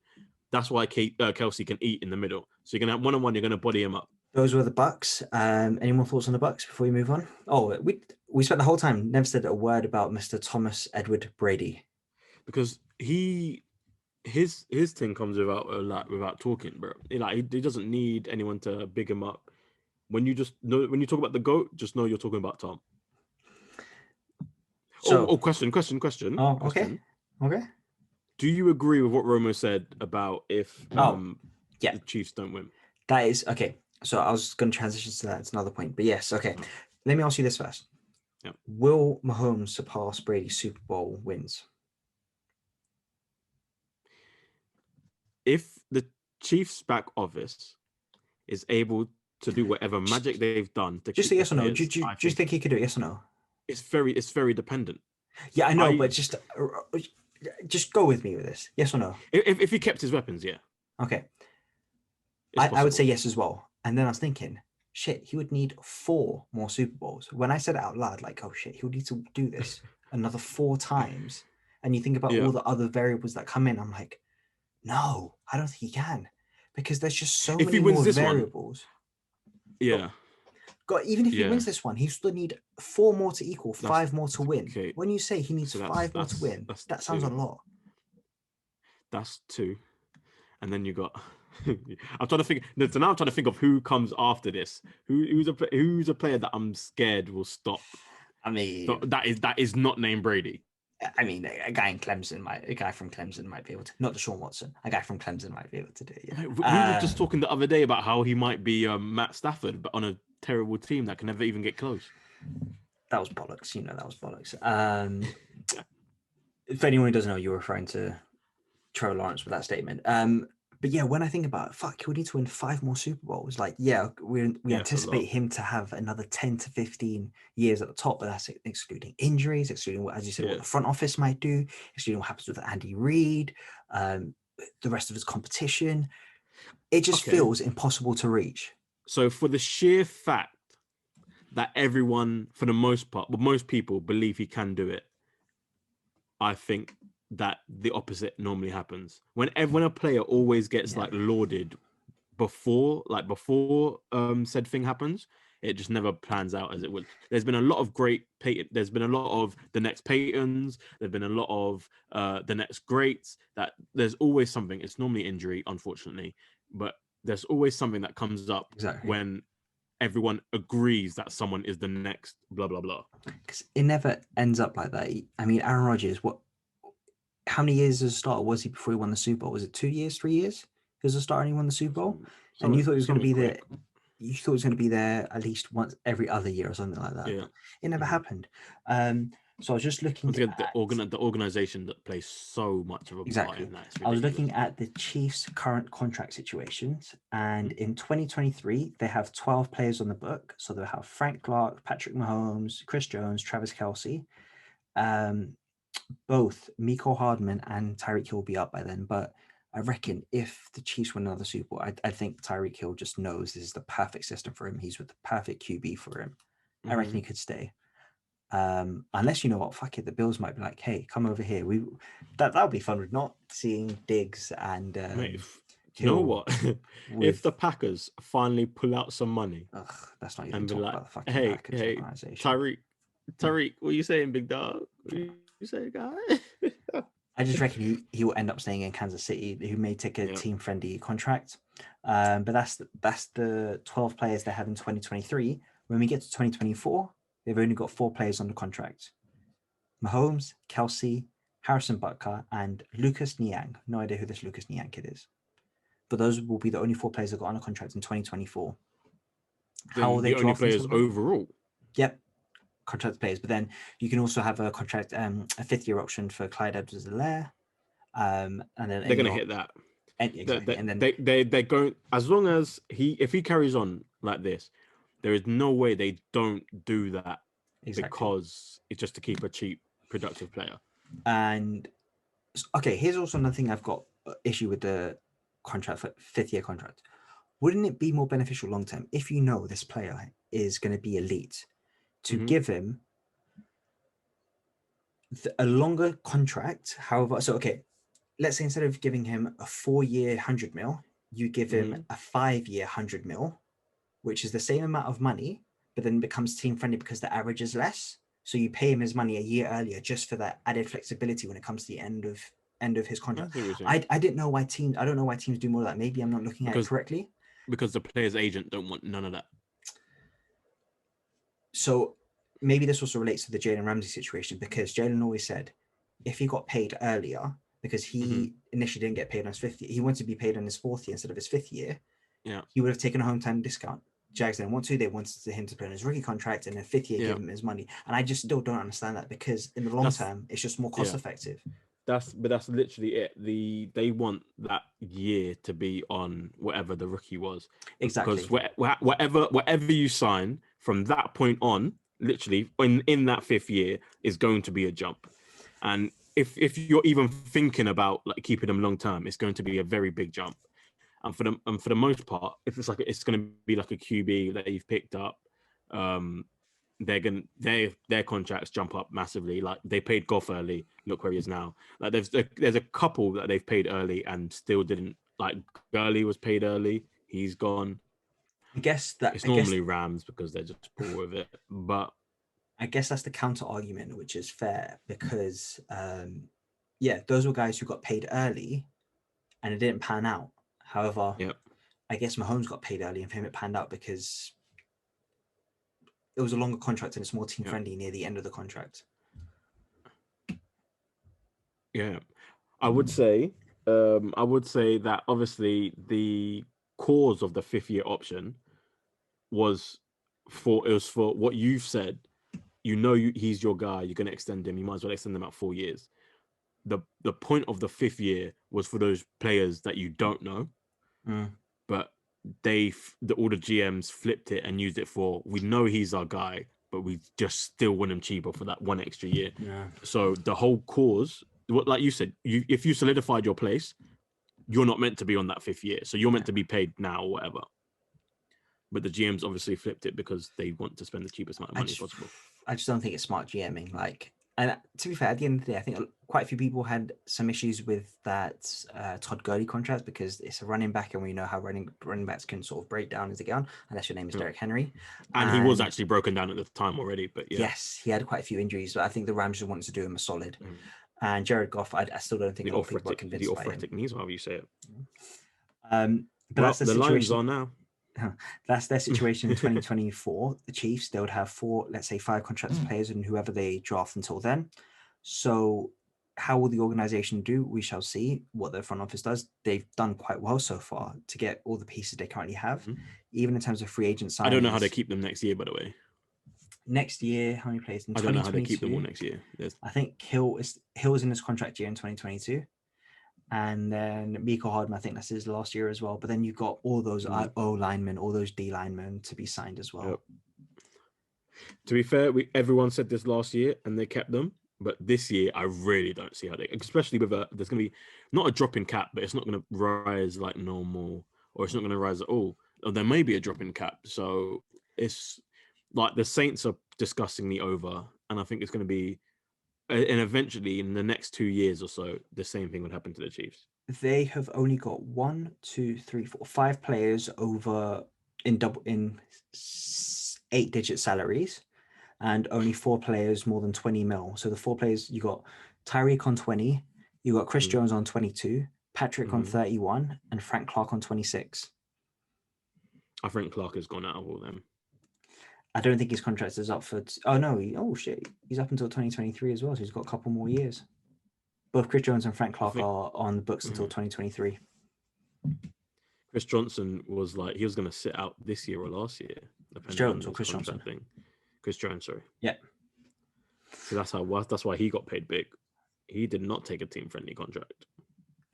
That's why Kelsey can eat in the middle. So you're gonna have one-on-one. You're gonna body him up. Those were the Bucks. Any more thoughts on the Bucks before we move on? Oh, we spent the whole time never said a word about Mr. Thomas Edward Brady, because his thing comes without talking, bro. He doesn't need anyone to big him up. When you talk about the GOAT, just know you're talking about Tom. So, question. Oh, okay. Okay. Do you agree with what Romo said about if the Chiefs don't win? That is okay. So I was going to transition to that. It's another point, but yes, okay. Let me ask you this first. Yeah. Will Mahomes surpass Brady's Super Bowl wins? If the Chiefs back office is able to do whatever magic they've done to just a yes or no. Do you think he could do it? Yes or no? It's very dependent. Yeah, I know, but just go with me with this. Yes or no? If he kept his weapons, yeah. Okay. I would say yes as well. And then I was thinking, shit, he would need 4 more Super Bowls. When I said it out loud, like, oh shit, he would need to do this another 4 times. And you think about all the other variables that come in, I'm like, no, I don't think he can. Because there's just so many more variables. Yeah. Even if he wins this one, he still need 4 more to equal, 5 more to win. Okay. When you say he needs 5 more to win, that sounds a lot. That's 2. And then you got... I'm trying to think. So now I'm trying to think of who comes after this. Who's a player that I'm scared will stop. I mean, that is not named Brady. I mean, a guy from Clemson might be able to. Not Deshaun Watson. A guy from Clemson might be able to do it. Yeah. We were just talking the other day about how he might be Matt Stafford, but on a terrible team that can never even get close. That was bollocks. That was bollocks. If anyone who doesn't know, you're referring to Trevor Lawrence with that statement. But yeah, when I think about it, fuck, we need to win 5 more Super Bowls. Like, yeah, we anticipate him to have another 10 to 15 years at the top, but that's excluding injuries, excluding what, as you said, what the front office might do, excluding what happens with Andy Reid, the rest of his competition. It just feels impossible to reach. So for the sheer fact that everyone, for the most part, but most people believe he can do it, I think that the opposite normally happens. When a player always gets lauded before said thing happens, it just never plans out as it would. There's been a lot of there's been a lot of the next Peytons, there's been a lot of the next greats, that there's always something. It's normally injury, unfortunately, but there's always something that comes up when everyone agrees that someone is the next blah blah blah. Because it never ends up like that. I mean, Aaron Rodgers, how many years as a starter was he before he won the Super Bowl? Was it 2 years, 3 years? He was a starter and he won the Super Bowl? And you thought he was going to be there. you thought it was going to be there at least once every other year or something like that. Yeah. But it never Mhm. happened. So I was just looking Once again, at the organization that plays so much of a part exactly. in that. It's I was ridiculous. looking at the Chiefs' current contract situations, and Mhm. in 2023 they have 12 players on the book. So they have Frank Clark, Patrick Mahomes, Chris Jones, Travis Kelce. Both Miko Hardman and Tyreek Hill will be up by then. But I reckon if the Chiefs win another Super Bowl, I think Tyreek Hill just knows this is the perfect system for him. He's with the perfect QB for him. I reckon he could stay. Unless, you know what, fuck it, the Bills might be like, hey, come over here. That would be fun, with not seeing Diggs and Mate, do you know Hill what? If with the Packers finally pull out some money ugh, let's not even and be talk like, about the fucking hey, Packers hey, organization. Tariq, what you saying, big dog? What you say, guy? I just reckon he will end up staying in Kansas City, who may take a Yeah. team friendly contract. But that's the 12 players they have in 2023. When we get to 2024, they've only got 4 players on the contract: Mahomes, Kelsey, Harrison Butker, and Lucas Niang. No idea who this Lucas Niang kid is. But those will be the only 4 players that got on a contract in 2024. How will Then they the only draft players until then? overall. Yep, contract players. But then you can also have a contract, a 5th-year option for Clyde Edwards-Helaire. And then They're gonna hit that. exactly. And then They're going, as long as if he carries on like this, there is no way they don't do that exactly. because it's just to keep a cheap, productive player. And okay, here's also another thing I've got issue with the contract for 5th-year contract. Wouldn't it be more beneficial long term if you know this player is going to be elite to give him a longer contract? However, so okay, let's say instead of giving him a 4-year 100 mil, you give him a 5-year 100 mil, which is the same amount of money, but then becomes team friendly because the average is less. So you pay him his money a year earlier just for that added flexibility when it comes to the end of his I contract. see what you're saying. I didn't know why teams. I don't know why teams do more of that. Maybe I'm not looking at it Because correctly. the player's agent don't want none of that. So maybe this also relates to the Jalen Ramsey situation, because Jalen always said if he got paid earlier, because he initially didn't get paid on his 5th year, he wanted to be paid on his 4th year instead of his 5th year. Yeah. He would have taken a home time discount. Jags didn't want to. They wanted him to play on his rookie contract, and then 5th year give him his money. And I just still don't understand that, because in the long term, it's just more cost effective. That's literally it. They want that year to be on whatever the rookie was. Exactly. Because whatever you sign from that point on, literally in that 5th year, is going to be a jump. And if you're even thinking about like keeping them long term, it's going to be a very big jump. And for the most part, if it's going to be like a QB that you've picked up, their contracts jump up massively. Like they paid Goff early. Look where he is now. Like there's a couple that they've paid early and still didn't. Like Gurley was paid early. He's gone. I guess It's normally Rams because they're just poor with it. But I guess that's the counter argument, which is fair, because yeah, those were guys who got paid early and it didn't pan out. However, I guess Mahomes got paid early and for him it panned out because it was a longer contract and it's more team friendly near the end of the contract. Yeah, I would say that obviously the cause of the 5th year option was for what you've said. He's your guy. You're going to extend him. You might as well extend him out 4 years. The point of the 5th year was for those players that you don't know, but all the GMs flipped it and used it for, we know he's our guy, but we just still want him cheaper for that 1 extra year. Yeah. So the whole cause, like you said, if you solidified your place, you're not meant to be on that 5th year. So you're meant to be paid now or whatever. But the GMs obviously flipped it because they want to spend the cheapest amount of money possible. I just don't think it's smart GMing. And to be fair, at the end of the day, I think quite a few people had some issues with that Todd Gurley contract, because it's a running back, and we know how running backs can sort of break down as they get on, unless your name is Derrick Henry. And he was actually broken down at the time already, but yeah. Yes, he had quite a few injuries, but I think the Rams just wanted to do him a solid. And Jared Goff, I still don't think a lot of people are convinced by him. The arthritic knees, however you say it. But that's the situation. Lions are now. That's their situation in 2024. The Chiefs, they would have 5 contracted players and whoever they draft until then. So how will the organization do? We shall see what the front office does. They've done quite well so far to get all the pieces they currently have, even in terms of free agent signings. I don't know how they keep them next year, by the way. Next year, how many players? In I don't know how they keep them all next year. I think Hill is in his contract year in 2022. And then Miko Hardman, I think that's his last year as well. But then you've got all those O linemen, all those D linemen to be signed as well. Yep. To be fair, everyone said this last year and they kept them. But this year, I really don't see how they, especially with there's going to be not a drop in cap, but it's not going to rise like normal, or it's not going to rise at all. Or there may be a drop in cap. So it's like the Saints are discussing the over, and I think it's going to be, and eventually in the next 2 years or so, the same thing would happen to the Chiefs. They have only got 5 players over in 8-digit salaries, and only 4 players more than 20 mil. So the 4 players, you got Tyreek on 20, you got Chris Jones on 22, Patrick on 31, and Frank Clark on 26. I think Clark has gone out of all them. I don't think his contract is up for. He's up until 2023 as well. So he's got a couple more years. Both Chris Jones and Frank Clark are on the books until 2023. Chris Johnson was like, he was going to sit out this year or last year. Chris Jones or Chris Johnson? Chris Jones, sorry. Yeah. So that's why he got paid big. He did not take a team-friendly contract.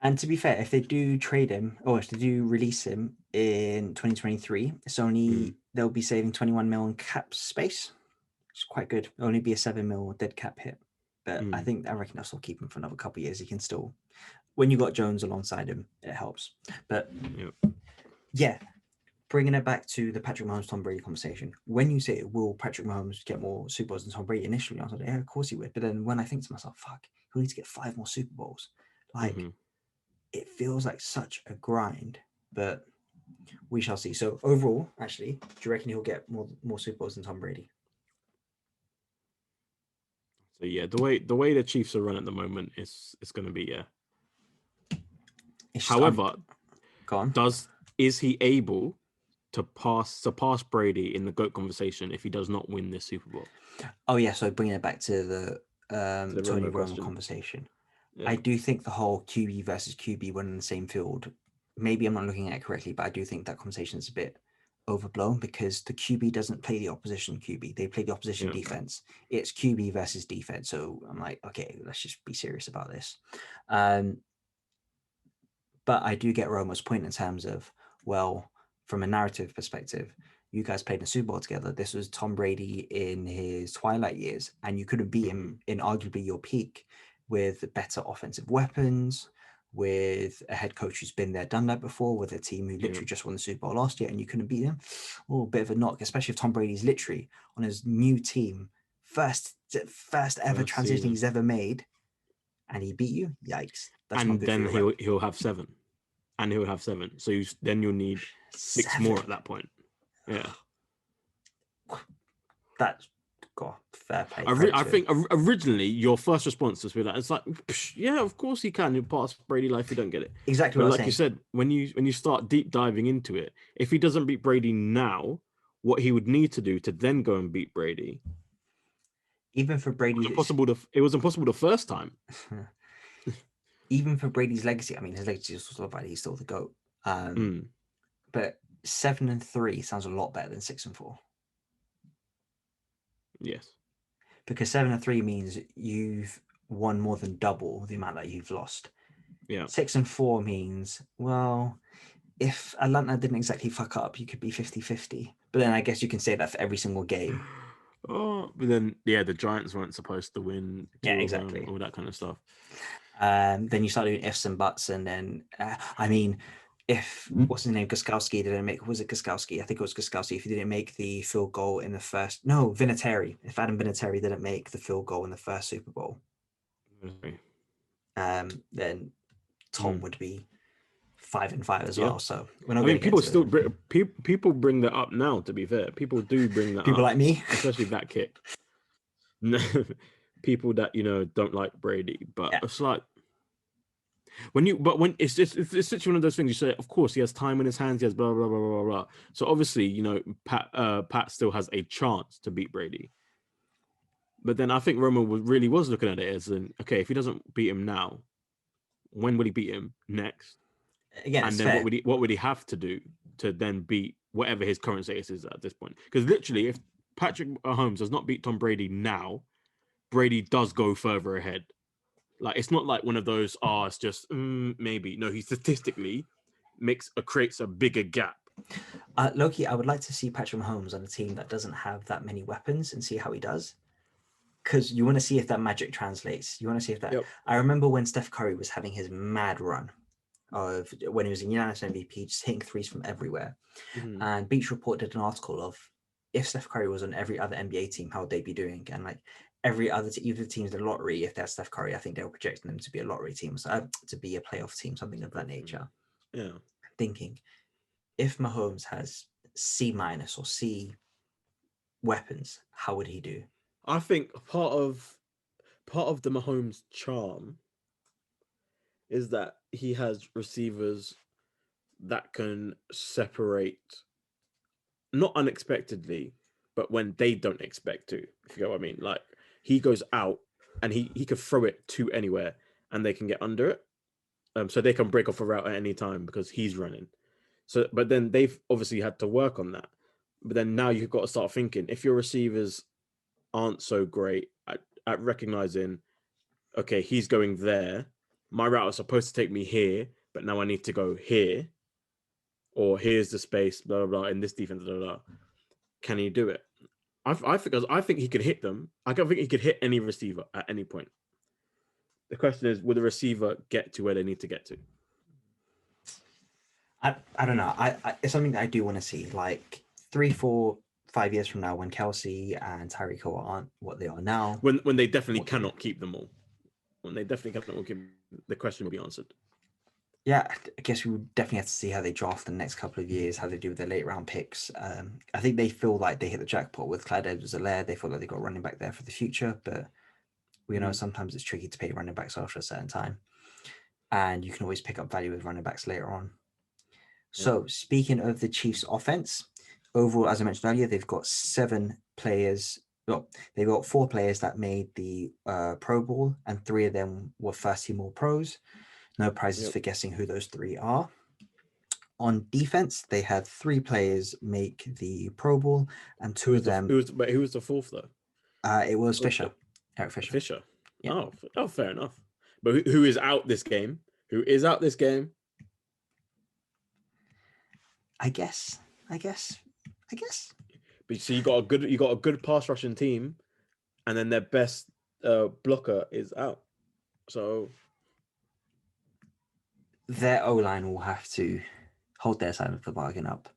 And to be fair, if they do trade him, or if they do release him in 2023, it's only they'll be saving 21 mil in cap space, which is quite good. It'll only be a 7 mil dead cap hit. But I reckon they'll still keep him for another couple of years. He can still, when you got Jones alongside him, it helps. But yeah, bringing it back to the Patrick Mahomes Tom Brady conversation. When you say, will Patrick Mahomes get more Super Bowls than Tom Brady? Initially, I was like, yeah, of course he would. But then when I think to myself, fuck, he'll need to get 5 more Super Bowls. Like, it feels like such a grind, but we shall see. So overall, actually, do you reckon he'll get more Super Bowls than Tom Brady? So yeah, the way the Chiefs are run at the moment it's going to be However, is he able to surpass Brady in the GOAT conversation if he does not win this Super Bowl? Oh yeah, so bringing it back to the Tony Romo conversation. Yeah. I do think the whole QB versus QB when in the same field, maybe I'm not looking at it correctly, but I do think that conversation is a bit overblown because the QB doesn't play the opposition QB. They play the opposition defense. It's QB versus defense. So I'm like, okay, let's just be serious about this. But I do get Romo's point in terms of, well, from a narrative perspective, you guys played in a Super Bowl together. This was Tom Brady in his twilight years, and you couldn't beat him in arguably your peak with better offensive weapons, with a head coach who's been there, done that before, with a team who literally just won the Super Bowl last year, and you couldn't beat them. Oh, a bit of a knock, especially if Tom Brady's literally on his new team, first ever transition he's ever made, and he beat you. Yikes! That's and then he'll have 7, and he'll have 7. So you'll need 6 more at that point. Yeah, that's got fair play. I think originally your first response was like, it's like, yeah, of course he can. He'll pass Brady if you don't get it. Exactly. But like you said, when you start deep diving into it, if he doesn't beat Brady now, what he would need to do to then go and beat Brady, even for Brady, it was impossible the first time. Even for Brady's legacy, I mean, his legacy is still bad. He's still the GOAT. But 7-3 sounds a lot better than 6-4. Yes, because 7-3 means you've won more than double the amount that you've lost. Yeah, 6-4 means, well, if Atlanta didn't exactly fuck up, you could be 50-50. But then I guess you can say that for every single game. Oh, but then the Giants weren't supposed to win. Exactly. All that kind of stuff. Then you start doing ifs and buts, and then if what's his name, Gostkowski didn't make, was it Gostkowski? I think it was Gostkowski. If he didn't make the field goal in the first, no, Vinatieri. If Adam Vinatieri didn't make the field goal in the first Super Bowl, then Tom would be 5-5 as well. So people bring that up now. To be fair, people do bring that. People up, like me, especially that kick. People that don't like Brady, but it's like. When it's such one of those things, you say, of course, he has time in his hands, he has blah, blah, blah, blah, blah. So obviously, Pat still has a chance to beat Brady. But then I think Roman really was looking at it as okay, if he doesn't beat him now, when would he beat him next? Again, And it's then fair. what would he have to do to then beat whatever his current status is at this point? Because literally, if Patrick Mahomes does not beat Tom Brady now, Brady does go further ahead. Like it's not like one of those, it's just maybe. No, he statistically creates a bigger gap. Loki, I would like to see Patrick Mahomes on a team that doesn't have that many weapons and see how he does. Because you want to see if that magic translates. You want to see if that. Yep. I remember when Steph Curry was having his mad run of when he was in unanimous MVP, just hitting threes from everywhere. Mm-hmm. And Beach Report did an article of if Steph Curry was on every other NBA team, how would they be doing? And like every other either teams in the lottery, if they're Steph Curry, I think they were projecting them to be a lottery team, to be a playoff team, something of that nature. Yeah. Thinking if Mahomes has C- or C weapons, how would he do? I think part of the Mahomes charm is that he has receivers that can separate, not unexpectedly, but when they don't expect to. If you get what I mean, like he goes out and he could throw it to anywhere and they can get under it, so they can break off a route at any time because he's running. So, but then they've obviously had to work on that. But then now you've got to start thinking if your receivers aren't so great at recognizing, okay, he's going there. My route is supposed to take me here, but now I need to go here. Or here's the space, blah, blah, blah, in this defense, blah, blah, blah. Can he do it? I think he could hit them. I don't think he could hit any receiver at any point. The question is, will the receiver get to where they need to get to? I don't know. It's something that I do want to see. Like 3, 4, 5 years from now, when Kelsey and Tyreek Hill aren't what they are now, When they definitely cannot keep them all. When they definitely cannot keep, the question will be answered. Yeah, I guess we would definitely have to see how they draft the next couple of years, how they do with their late round picks. I think they feel like they hit the jackpot with Clyde Edwards-Helaire. They feel like they got a running back there for the future, but we know sometimes it's tricky to pay running backs after a certain time, and you can always pick up value with running backs later on. So speaking of the Chiefs' offense, overall, as I mentioned earlier, they've got 7 players. Well, they've got 4 players that made the Pro Bowl, and 3 of them were first-team All-Pros. No prizes for guessing who those 3 are. On defense, they had 3 players make the Pro Bowl, and 2 of them. Who was the fourth though? It was Fisher, Eric Fisher. Fisher. Yeah. Oh, fair enough. But who is out this game? Who is out this game? I guess. But so you got a good pass rushing team, and then their best blocker is out. So their O-line will have to hold their side of the bargain up.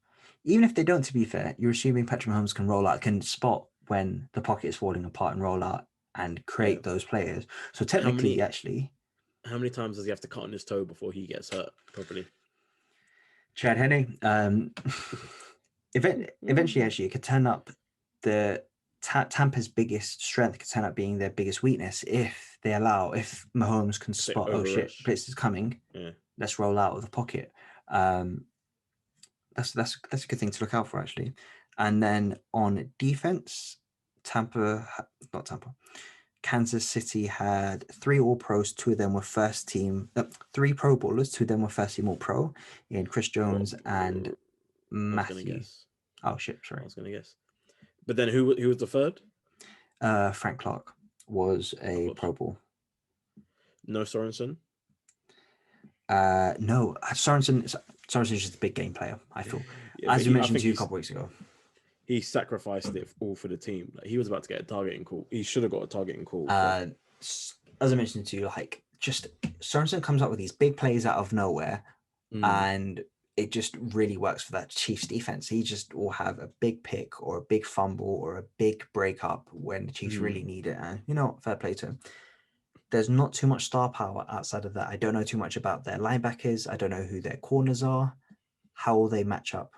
Even if they don't, to be fair, you're assuming Patrick Mahomes can spot when the pocket is falling apart and roll out and create those players. So technically, how many times does he have to cut on his toe before he gets hurt properly? Chad Henne, eventually, actually, it could turn up the Tampa's biggest strength could turn up being their biggest weakness if Mahomes can spot, oh shit, blitz is coming. Yeah. Let's roll out of the pocket. That's a good thing to look out for, actually. And then on defense, Kansas City had 3 All-Pros. 2 of them were first team. 3 Pro Bowlers. 2 of them were first team All-Pro in Chris Jones and Matthew. Oh shit! Sorry, I was gonna guess. But then who was the third? Frank Clark was a Pro Bowl. No Sorensen. No, Sorensen's just a big game player. I feel, as you mentioned to you a couple weeks ago, he sacrificed it all for the team. Like, he was about to get a targeting call. He should have got a targeting call. As I mentioned to you, like just Sorensen comes up with these big plays out of nowhere, and it just really works for that Chiefs defense. He just will have a big pick or a big fumble or a big breakup when the Chiefs really need it. And fair play to him. There's not too much star power outside of that. I don't know too much about their linebackers. I don't know who their corners are. How will they match up?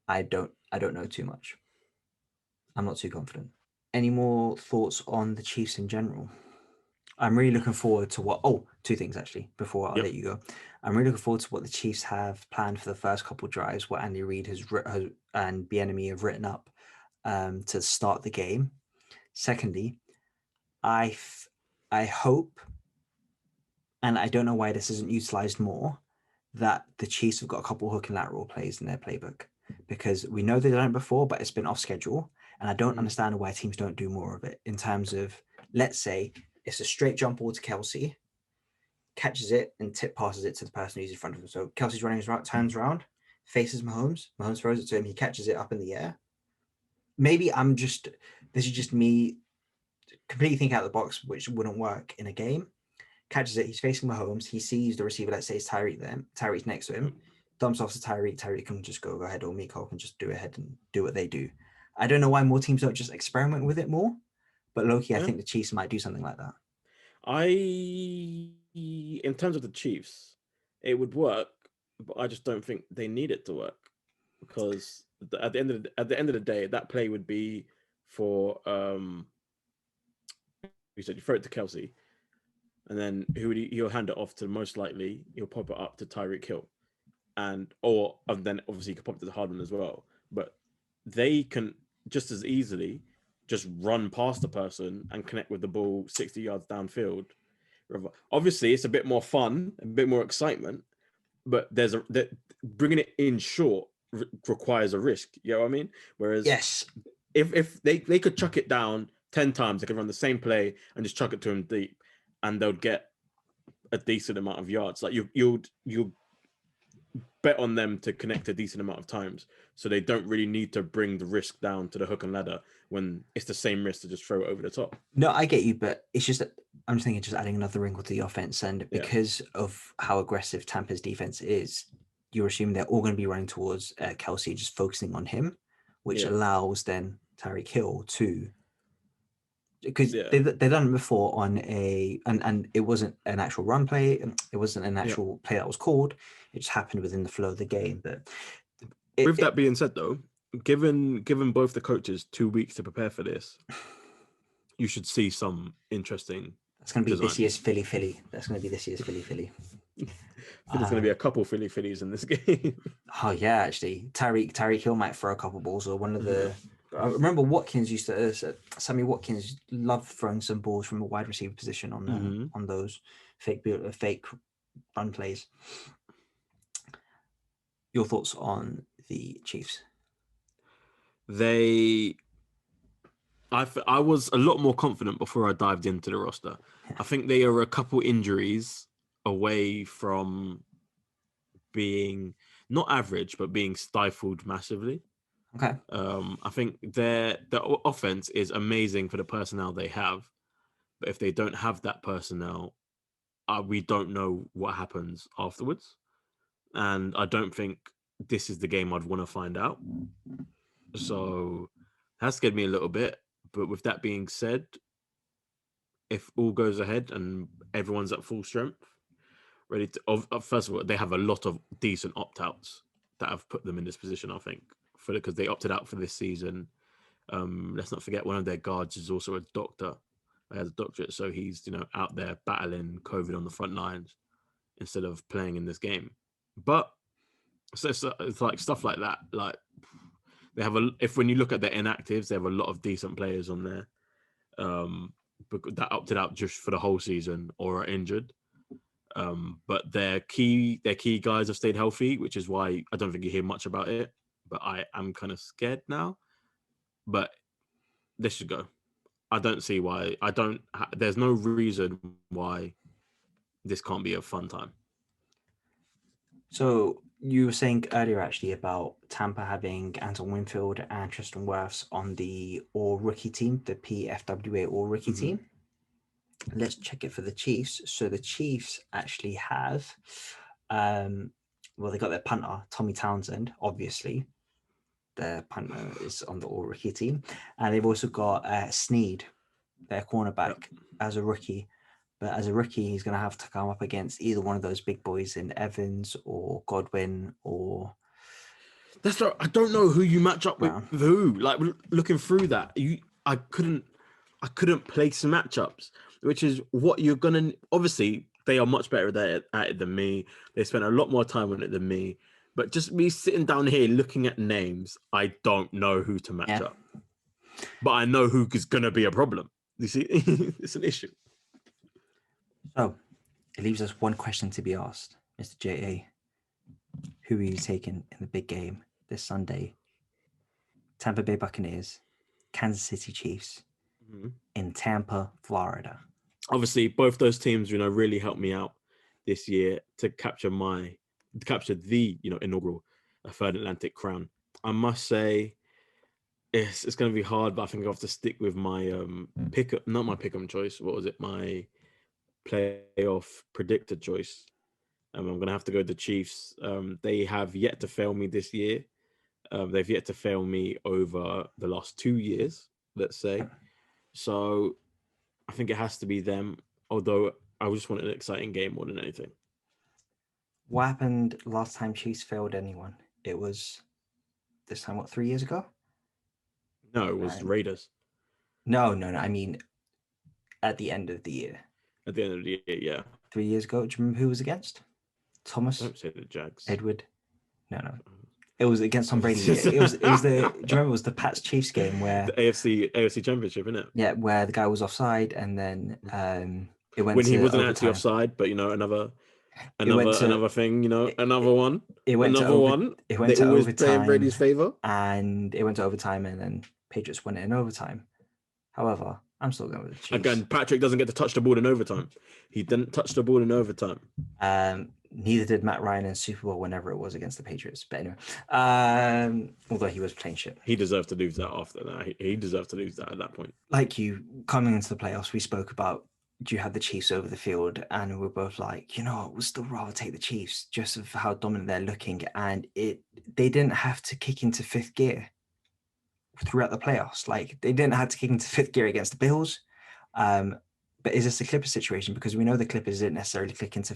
I don't know too much. I'm not too confident. Any more thoughts on the Chiefs in general? I'm really looking forward to 2 things actually before I let you go. I'm really looking forward to what the Chiefs have planned for the first couple of drives, what Andy Reid and Bieniemy have written up to start the game. Secondly, I hope, and I don't know why this isn't utilized more, that the Chiefs have got a couple hook and lateral plays in their playbook, because we know they've done it before, but it's been off schedule. And I don't understand why teams don't do more of it in terms of, let's say it's a straight jump ball to Kelsey, catches it and tip passes it to the person who's in front of him. So Kelsey's running his route, turns around, faces Mahomes. Mahomes throws it to him. He catches it up in the air. Maybe this is just me completely thinking out of the box, which wouldn't work in a game. Catches it. He's facing Mahomes. He sees the receiver. Let's say it's Tyreek there. Tyreek's next to him. Dumps off to Tyreek. Tyreek can just go ahead, or Miko can just do ahead and do what they do. I don't know why more teams don't just experiment with it more, but low-key, I think the Chiefs might do something like that. In terms of the Chiefs, it would work, but I just don't think they need it to work, because at the end of the day, that play would be for you said you throw it to Kelsey, and then he'll hand it off to, most likely he'll pop it up to Tyreek Hill, and then obviously he could pop it to Hardman as well. But they can just as easily just run past the person and connect with the ball 60 yards downfield. Obviously, it's a bit more fun, a bit more excitement, but bringing it in short requires a risk. You know what I mean? Whereas if they could chuck it down 10 times, they could run the same play and just chuck it to him deep, and they'll get a decent amount of yards. Like you'll bet on them to connect a decent amount of times, so they don't really need to bring the risk down to the hook and ladder when it's the same risk to just throw it over the top. No, I get you, but it's just that I'm just thinking, just adding another wrinkle to the offense, and because of how aggressive Tampa's defense is, you're assuming they're all going to be running towards Kelsey, just focusing on him, which allows then Tyreek Hill to, because they've done it before on and it wasn't an actual run play, it wasn't an actual play that was called, it just happened within the flow of the game. But with that being said, though, given both the coaches 2 weeks to prepare for this, you should see some interesting. That's going to be this year's Philly. That's going to be this year's Philly. I think there's going to be a couple Phillies in this game. Oh yeah, actually, Tyreek Hill might throw a couple balls, or one of the. I remember Watkins used to. Sammy Watkins loved throwing some balls from a wide receiver position on those fake run plays. Your thoughts on the Chiefs? I was a lot more confident before I dived into the roster. I think they are a couple injuries away from being not average, but being stifled massively. Okay. I think the offense is amazing for the personnel they have, but if they don't have that personnel, we don't know what happens afterwards. And I don't think this is the game I'd want to find out. So that scared me a little bit. But with that being said, if all goes ahead and everyone's at full strength, ready to, first of all, they have a lot of decent opt-outs that have put them in this position, I think, because they opted out for this season. Let's not forget one of their guards is also a doctor. He has a doctorate, so he's out there battling COVID on the front lines instead of playing in this game. But so it's like stuff like that. Like they have when you look at their inactives, they have a lot of decent players on there that opted out just for the whole season or are injured. But their key guys have stayed healthy, which is why I don't think you hear much about it. But I am kind of scared now. But this should go. I don't see why. There's no reason why this can't be a fun time. So you were saying earlier actually about Tampa having Anton Winfield and Tristan Wirfs on the all-rookie team, the PFWA all-rookie team. Let's check it for the Chiefs. So the Chiefs actually have, they got their punter, Tommy Townsend, obviously. Their punter is on the all-rookie team. And they've also got Snead, their cornerback, as a rookie. But as a rookie, he's going to have to come up against either one of those big boys in Evans or Godwin or... That's right. I don't know who you match up with who. Like, looking through that, I couldn't place matchups, which is what you're going to... Obviously, they are much better at it than me. They spent a lot more time on it than me. But just me sitting down here looking at names, I don't know who to match up. But I know who is going to be a problem. You see, it's an issue. So it leaves us one question to be asked, Mr. J.A. Who are you taking in the big game this Sunday? Tampa Bay Buccaneers, Kansas City Chiefs in Tampa, Florida. Obviously, both those teams, really helped me out this year to capture the inaugural Third Atlantic crown. I must say, it's going to be hard, but I think I have to stick with my not my pick'em choice. What was it? My playoff predictor choice. I'm going to have to go with the Chiefs. They have yet to fail me this year. They've yet to fail me over the last 2 years, let's say. So I think it has to be them, although I just want an exciting game more than anything. What happened last time Chiefs failed anyone? It was this time, 3 years ago? No, it was Raiders. No. I mean, at the end of the year. At the end of the year, yeah. 3 years ago. Do you remember who was against? Thomas? Don't say the Jags. Edward? No. It was against Tom Brady. It was the. Do you remember it was the Pats Chiefs game where the AFC Championship, isn't it? Yeah, where the guy was offside, and then it went when to he wasn't overtime. actually offside, but another thing, another one. It went another to one. It went they to always overtime play in Brady's favor, and it went to overtime, and then Patriots won it in overtime. However, I'm still going with the Chiefs. Again, Patrick doesn't get to touch the ball in overtime. He didn't touch the ball in overtime. Neither did Matt Ryan in Super Bowl whenever it was against the Patriots. But anyway, although he was playing shit. He deserved to lose that after that. He deserved to lose that at that point. Like you, coming into the playoffs, we spoke about, do you have the Chiefs over the field? And we're both like, we'll still rather take the Chiefs just of how dominant they're looking. And they didn't have to kick into fifth gear throughout the playoffs. Like, they didn't have to kick into fifth gear against the Bills. But is this a Clippers situation? Because we know the Clippers didn't necessarily click into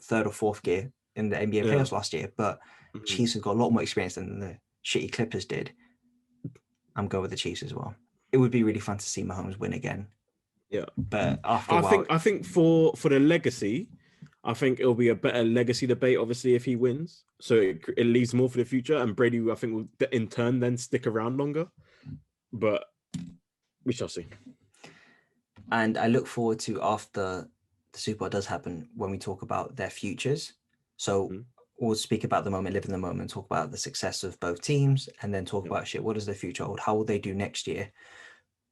third or fourth gear in the NBA playoffs last year, but Chiefs have got a lot more experience than the shitty Clippers did. I'm going with the Chiefs as well. It would be really fun to see Mahomes win again. Yeah, but after a while, I think for the legacy, I think it'll be a better legacy debate. Obviously, if he wins, so it leaves more for the future, and Brady, I think, will in turn then stick around longer. But we shall see. And I look forward to after the Super Bowl does happen when we talk about their futures. So we'll speak about the moment, live in the moment, talk about the success of both teams, and then talk about what does their future hold? How will they do next year?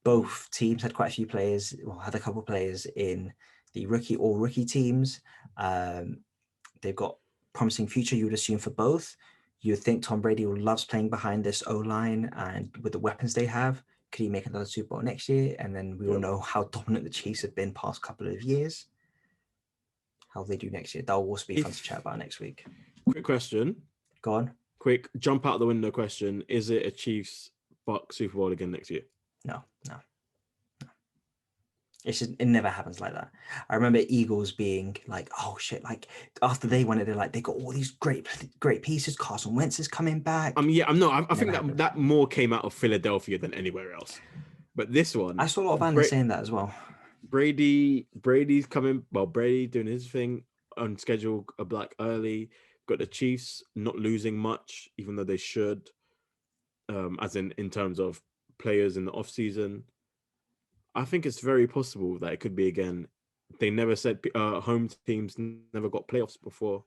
Both teams had quite a few players, had a couple of players in the rookie teams. They've got promising future, you would assume, for both. You would think Tom Brady loves playing behind this O-line, and with the weapons they have, could he make another Super Bowl next year? And then we all know how dominant the Chiefs have been past couple of years. How they do next year. That'll also be fun to chat about next week. Quick question. Go on. Quick jump out the window question. Is it a Chiefs-Bucs Super Bowl again next year? No. It never happens like that. I remember Eagles being like, oh shit, like after they won it, they're like, they got all these great pieces. Carson Wentz is coming back. I think that more came out of Philadelphia than anywhere else. But this one, I saw a lot of analysts saying that as well. Brady's coming. Well, Brady doing his thing on schedule, early. Got the Chiefs not losing much, even though they should. As in terms of players in the off season, I think it's very possible that it could be again. They never said home teams never got playoffs before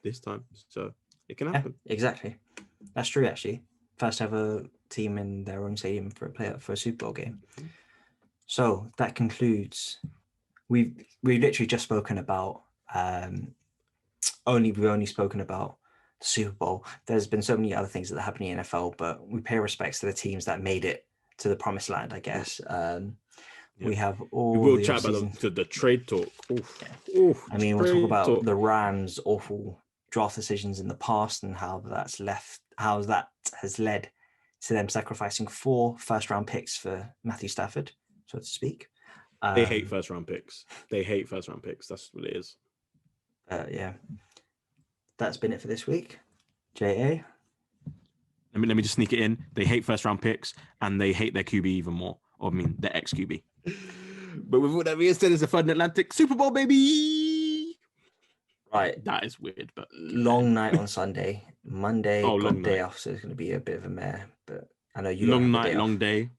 this time, so it can happen. Yeah, exactly, that's true. Actually, first ever team in their own stadium for a Super Bowl game. So that concludes. We've literally just spoken about. We've only spoken about the Super Bowl. There's been so many other things that happen in the NFL, but we pay respects to the teams that made it to the promised land, I guess. We have all. We will chat about the trade talk. Oof. Yeah. Oof, I mean, we'll talk about the Rams' awful draft decisions in the past and how that has led to them sacrificing 4 first-round picks for Matthew Stafford, so to speak. They hate first-round picks. That's what it is. Yeah. That's been it for this week. J.A.? Let me just sneak it in. They hate first-round picks, and they hate their QB even more. Or, I mean, their ex-QB. But with what that being said, it's a Third Atlantic Super Bowl, baby! Right. That is weird, but... Long night on Sunday. Monday, long day night. off, so it's going to be a bit of a mare. But I know you long night, long day.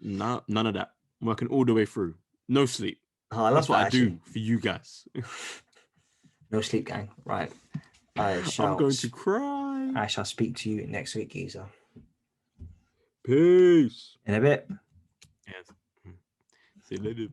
Nah, none of that. I'm working all the way through. No sleep. Oh, I love That's what that, I do for you guys. No sleep, gang. Right. I'm going to cry. I shall speak to you next week, geezer. Peace. In a bit. Yes. See you later.